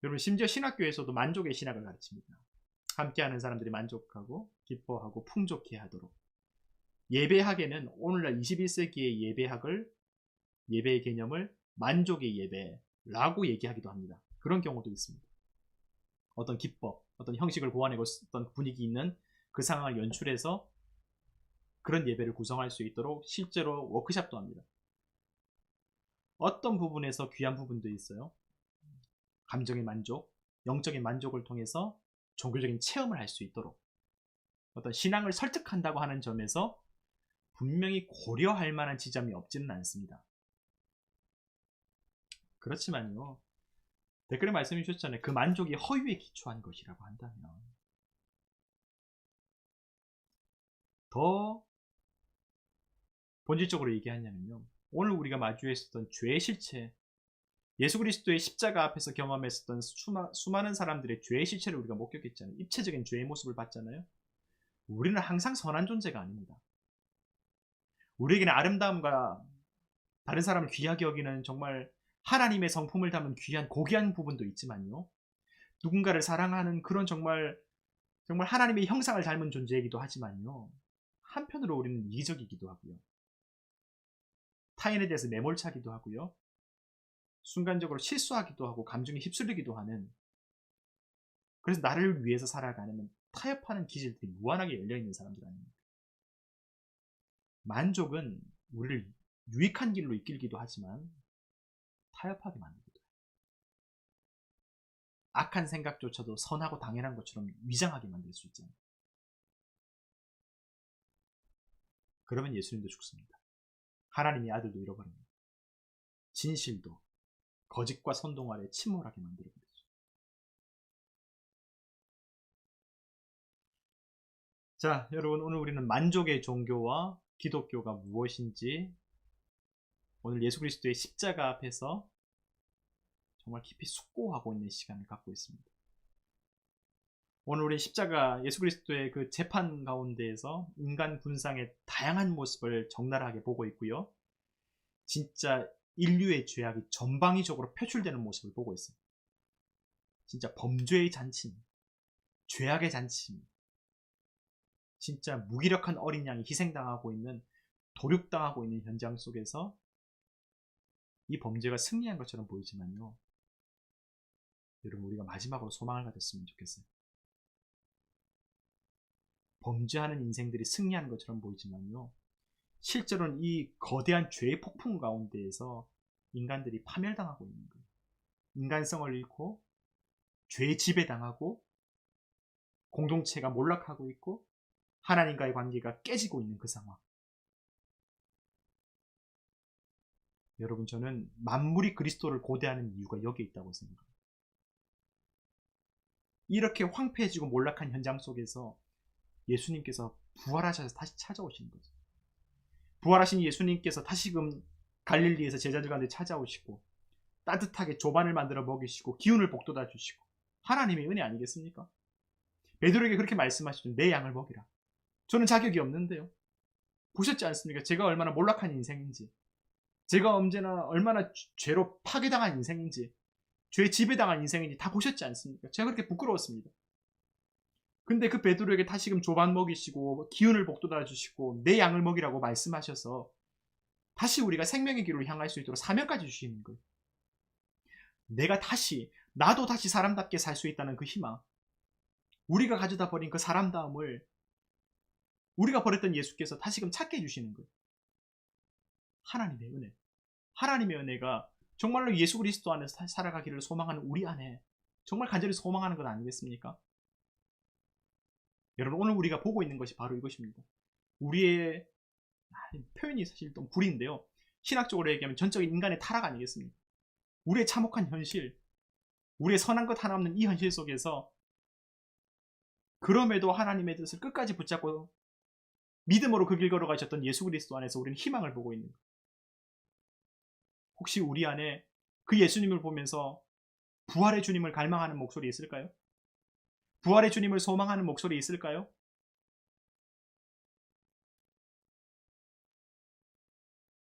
여러분, 심지어 신학교에서도 만족의 신학을 가르칩니다. 함께하는 사람들이 만족하고 기뻐하고 풍족해 하도록. 예배학에는 오늘날 21세기의 예배의 개념을 만족의 예배라고 얘기하기도 합니다. 그런 경우도 있습니다. 어떤 기법, 어떤 형식을 고안하고 어떤 분위기 있는 그 상황을 연출해서 그런 예배를 구성할 수 있도록 실제로 워크숍도 합니다. 어떤 부분에서 귀한 부분도 있어요. 감정의 만족, 영적인 만족을 통해서 종교적인 체험을 할 수 있도록 어떤 신앙을 설득한다고 하는 점에서 분명히 고려할 만한 지점이 없지는 않습니다. 그렇지만요, 댓글에 말씀해 주셨잖아요. 그 만족이 허위에 기초한 것이라고 한다면 더 본질적으로 얘기하냐면요, 오늘 우리가 마주했었던 죄의 실체, 예수 그리스도의 십자가 앞에서 경험했었던 수많은 사람들의 죄의 실체를 우리가 목격했잖아요. 입체적인 죄의 모습을 봤잖아요. 우리는 항상 선한 존재가 아닙니다. 우리에게는 아름다움과 다른 사람을 귀하게 여기는 정말 하나님의 성품을 담은 귀한 고귀한 부분도 있지만요, 누군가를 사랑하는 그런 정말 하나님의 형상을 닮은 존재이기도 하지만요, 한편으로 우리는 이기적이기도 하고요, 타인에 대해서 매몰차기도 하고요, 순간적으로 실수하기도 하고 감정에 휩쓸리기도 하는, 그래서 나를 위해서 살아가는 타협하는 기질들이 무한하게 열려있는 사람들 아닙니까? 만족은 우리를 유익한 길로 이끌기도 하지만 타협하게 만들기도 해요. 악한 생각조차도 선하고 당연한 것처럼 위장하게 만들 수 있잖아요. 그러면 예수님도 죽습니다. 하나님의 아들도 잃어버립니다. 진실도 거짓과 선동 아래 침몰하게 만들어버리죠. 자, 여러분, 오늘 우리는 만족의 종교와 기독교가 무엇인지, 오늘 예수 그리스도의 십자가 앞에서 정말 깊이 숙고하고 있는 시간을 갖고 있습니다. 오늘 우리 십자가 예수 그리스도의 그 재판 가운데에서 인간 군상의 다양한 모습을 적나라하게 보고 있고요, 진짜 인류의 죄악이 전방위적으로 표출되는 모습을 보고 있습니다. 진짜 범죄의 잔치입니다. 죄악의 잔치입니다. 진짜 무기력한 어린 양이 희생당하고 있는, 도륙당하고 있는 현장 속에서 이 범죄가 승리한 것처럼 보이지만요, 여러분, 우리가 마지막으로 소망을 가졌으면 좋겠어요. 범죄하는 인생들이 승리하는 것처럼 보이지만요, 실제로는 이 거대한 죄의 폭풍 가운데에서 인간들이 파멸당하고 있는 거예요. 인간성을 잃고 죄의 지배당하고 공동체가 몰락하고 있고 하나님과의 관계가 깨지고 있는 그 상황. 여러분, 저는 만물이 그리스도를 고대하는 이유가 여기에 있다고 생각합니다. 이렇게 황폐해지고 몰락한 현장 속에서 예수님께서 부활하셔서 다시 찾아오시는 거죠. 부활하신 예수님께서 다시금 갈릴리에서 제자들 가운데 찾아오시고 따뜻하게 조반을 만들어 먹이시고 기운을 북돋아 주시고 하나님의 은혜 아니겠습니까? 베드로에게 그렇게 말씀하시죠. 내 양을 먹이라. 저는 자격이 없는데요. 보셨지 않습니까? 제가 얼마나 몰락한 인생인지, 제가 언제나 얼마나 죄로 파괴당한 인생인지, 죄에 지배당한 인생인지 다 보셨지 않습니까? 제가 그렇게 부끄러웠습니다. 근데 그 베드로에게 다시금 조반 먹이시고 기운을 북돋아 주시고 내 양을 먹이라고 말씀하셔서 다시 우리가 생명의 길로 향할 수 있도록 사명까지 주시는 거예요. 나도 다시 사람답게 살 수 있다는 그 희망, 우리가 가져다 버린 그 사람다움을 우리가 버렸던 예수께서 다시금 찾게 해주시는 거예요. 하나님의 은혜, 하나님의 은혜가 정말로 예수 그리스도 안에서 살아가기를 소망하는 우리 안에 정말 간절히 소망하는 것 아니겠습니까? 여러분, 오늘 우리가 보고 있는 것이 바로 이것입니다. 우리의 표현이 사실 좀 불인데요, 신학적으로 얘기하면 전적인 인간의 타락 아니겠습니까? 우리의 참혹한 현실, 우리의 선한 것 하나 없는 이 현실 속에서 그럼에도 하나님의 뜻을 끝까지 붙잡고 믿음으로 그 길 걸어가셨던 예수 그리스도 안에서 우리는 희망을 보고 있는 거예요. 혹시 우리 안에 그 예수님을 보면서 부활의 주님을 갈망하는 목소리 있을까요? 부활의 주님을 소망하는 목소리 있을까요?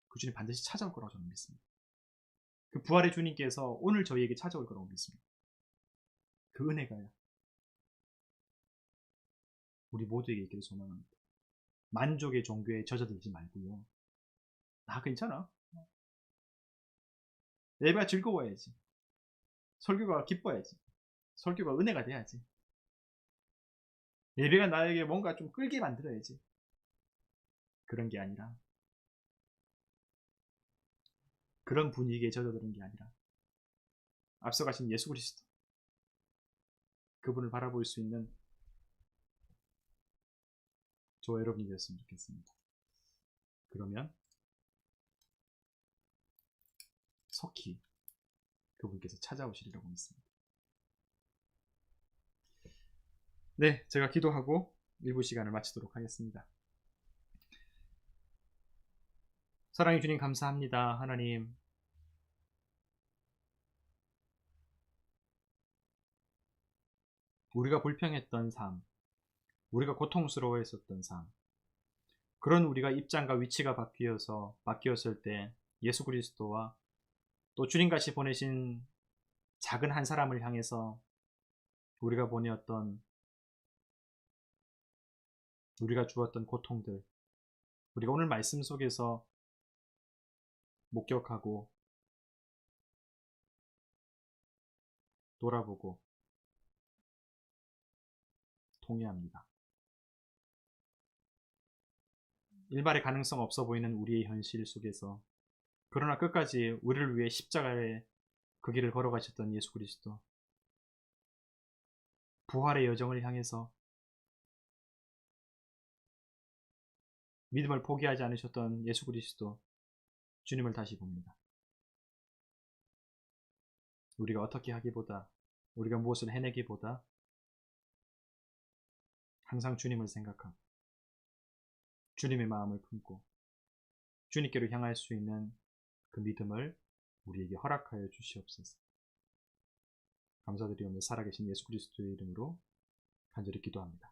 그 주님 반드시 찾아올 거라고 저는 믿습니다. 그 부활의 주님께서 오늘 저희에게 찾아올 거라고 믿습니다. 그 은혜가요, 우리 모두에게 있기를 소망합니다. 만족의 종교에 젖어들지 말고요. 나 괜찮아. 예배가 즐거워야지. 설교가 기뻐야지. 설교가 은혜가 돼야지. 예배가 나에게 뭔가 좀 끌게 만들어야지. 그런 게 아니라, 그런 분위기에 젖어드는 게 아니라 앞서가신 예수 그리스도, 그분을 바라볼 수 있는 저와 여러분이 되었으면 좋겠습니다. 그러면 속히 그분께서 찾아오시리라고 믿습니다. 네, 제가 기도하고 일부 시간을 마치도록 하겠습니다. 사랑의 주님, 감사합니다. 하나님, 우리가 불평했던 삶, 우리가 고통스러워했었던 삶, 그런 우리가 입장과 위치가 바뀌었을 때 예수 그리스도와 또 주님같이 보내신 작은 한 사람을 향해서 우리가 보내었던, 우리가 주었던 고통들, 우리가 오늘 말씀 속에서 목격하고 돌아보고 통회합니다. 일말의 가능성 없어 보이는 우리의 현실 속에서, 그러나 끝까지 우리를 위해 십자가의 그 길을 걸어가셨던 예수 그리스도, 부활의 여정을 향해서 믿음을 포기하지 않으셨던 예수 그리스도, 주님을 다시 봅니다. 우리가 어떻게 하기보다, 우리가 무엇을 해내기보다 항상 주님을 생각하고 주님의 마음을 품고 주님께로 향할 수 있는 그 믿음을 우리에게 허락하여 주시옵소서. 감사드리오며 살아계신 예수 그리스도의 이름으로 간절히 기도합니다.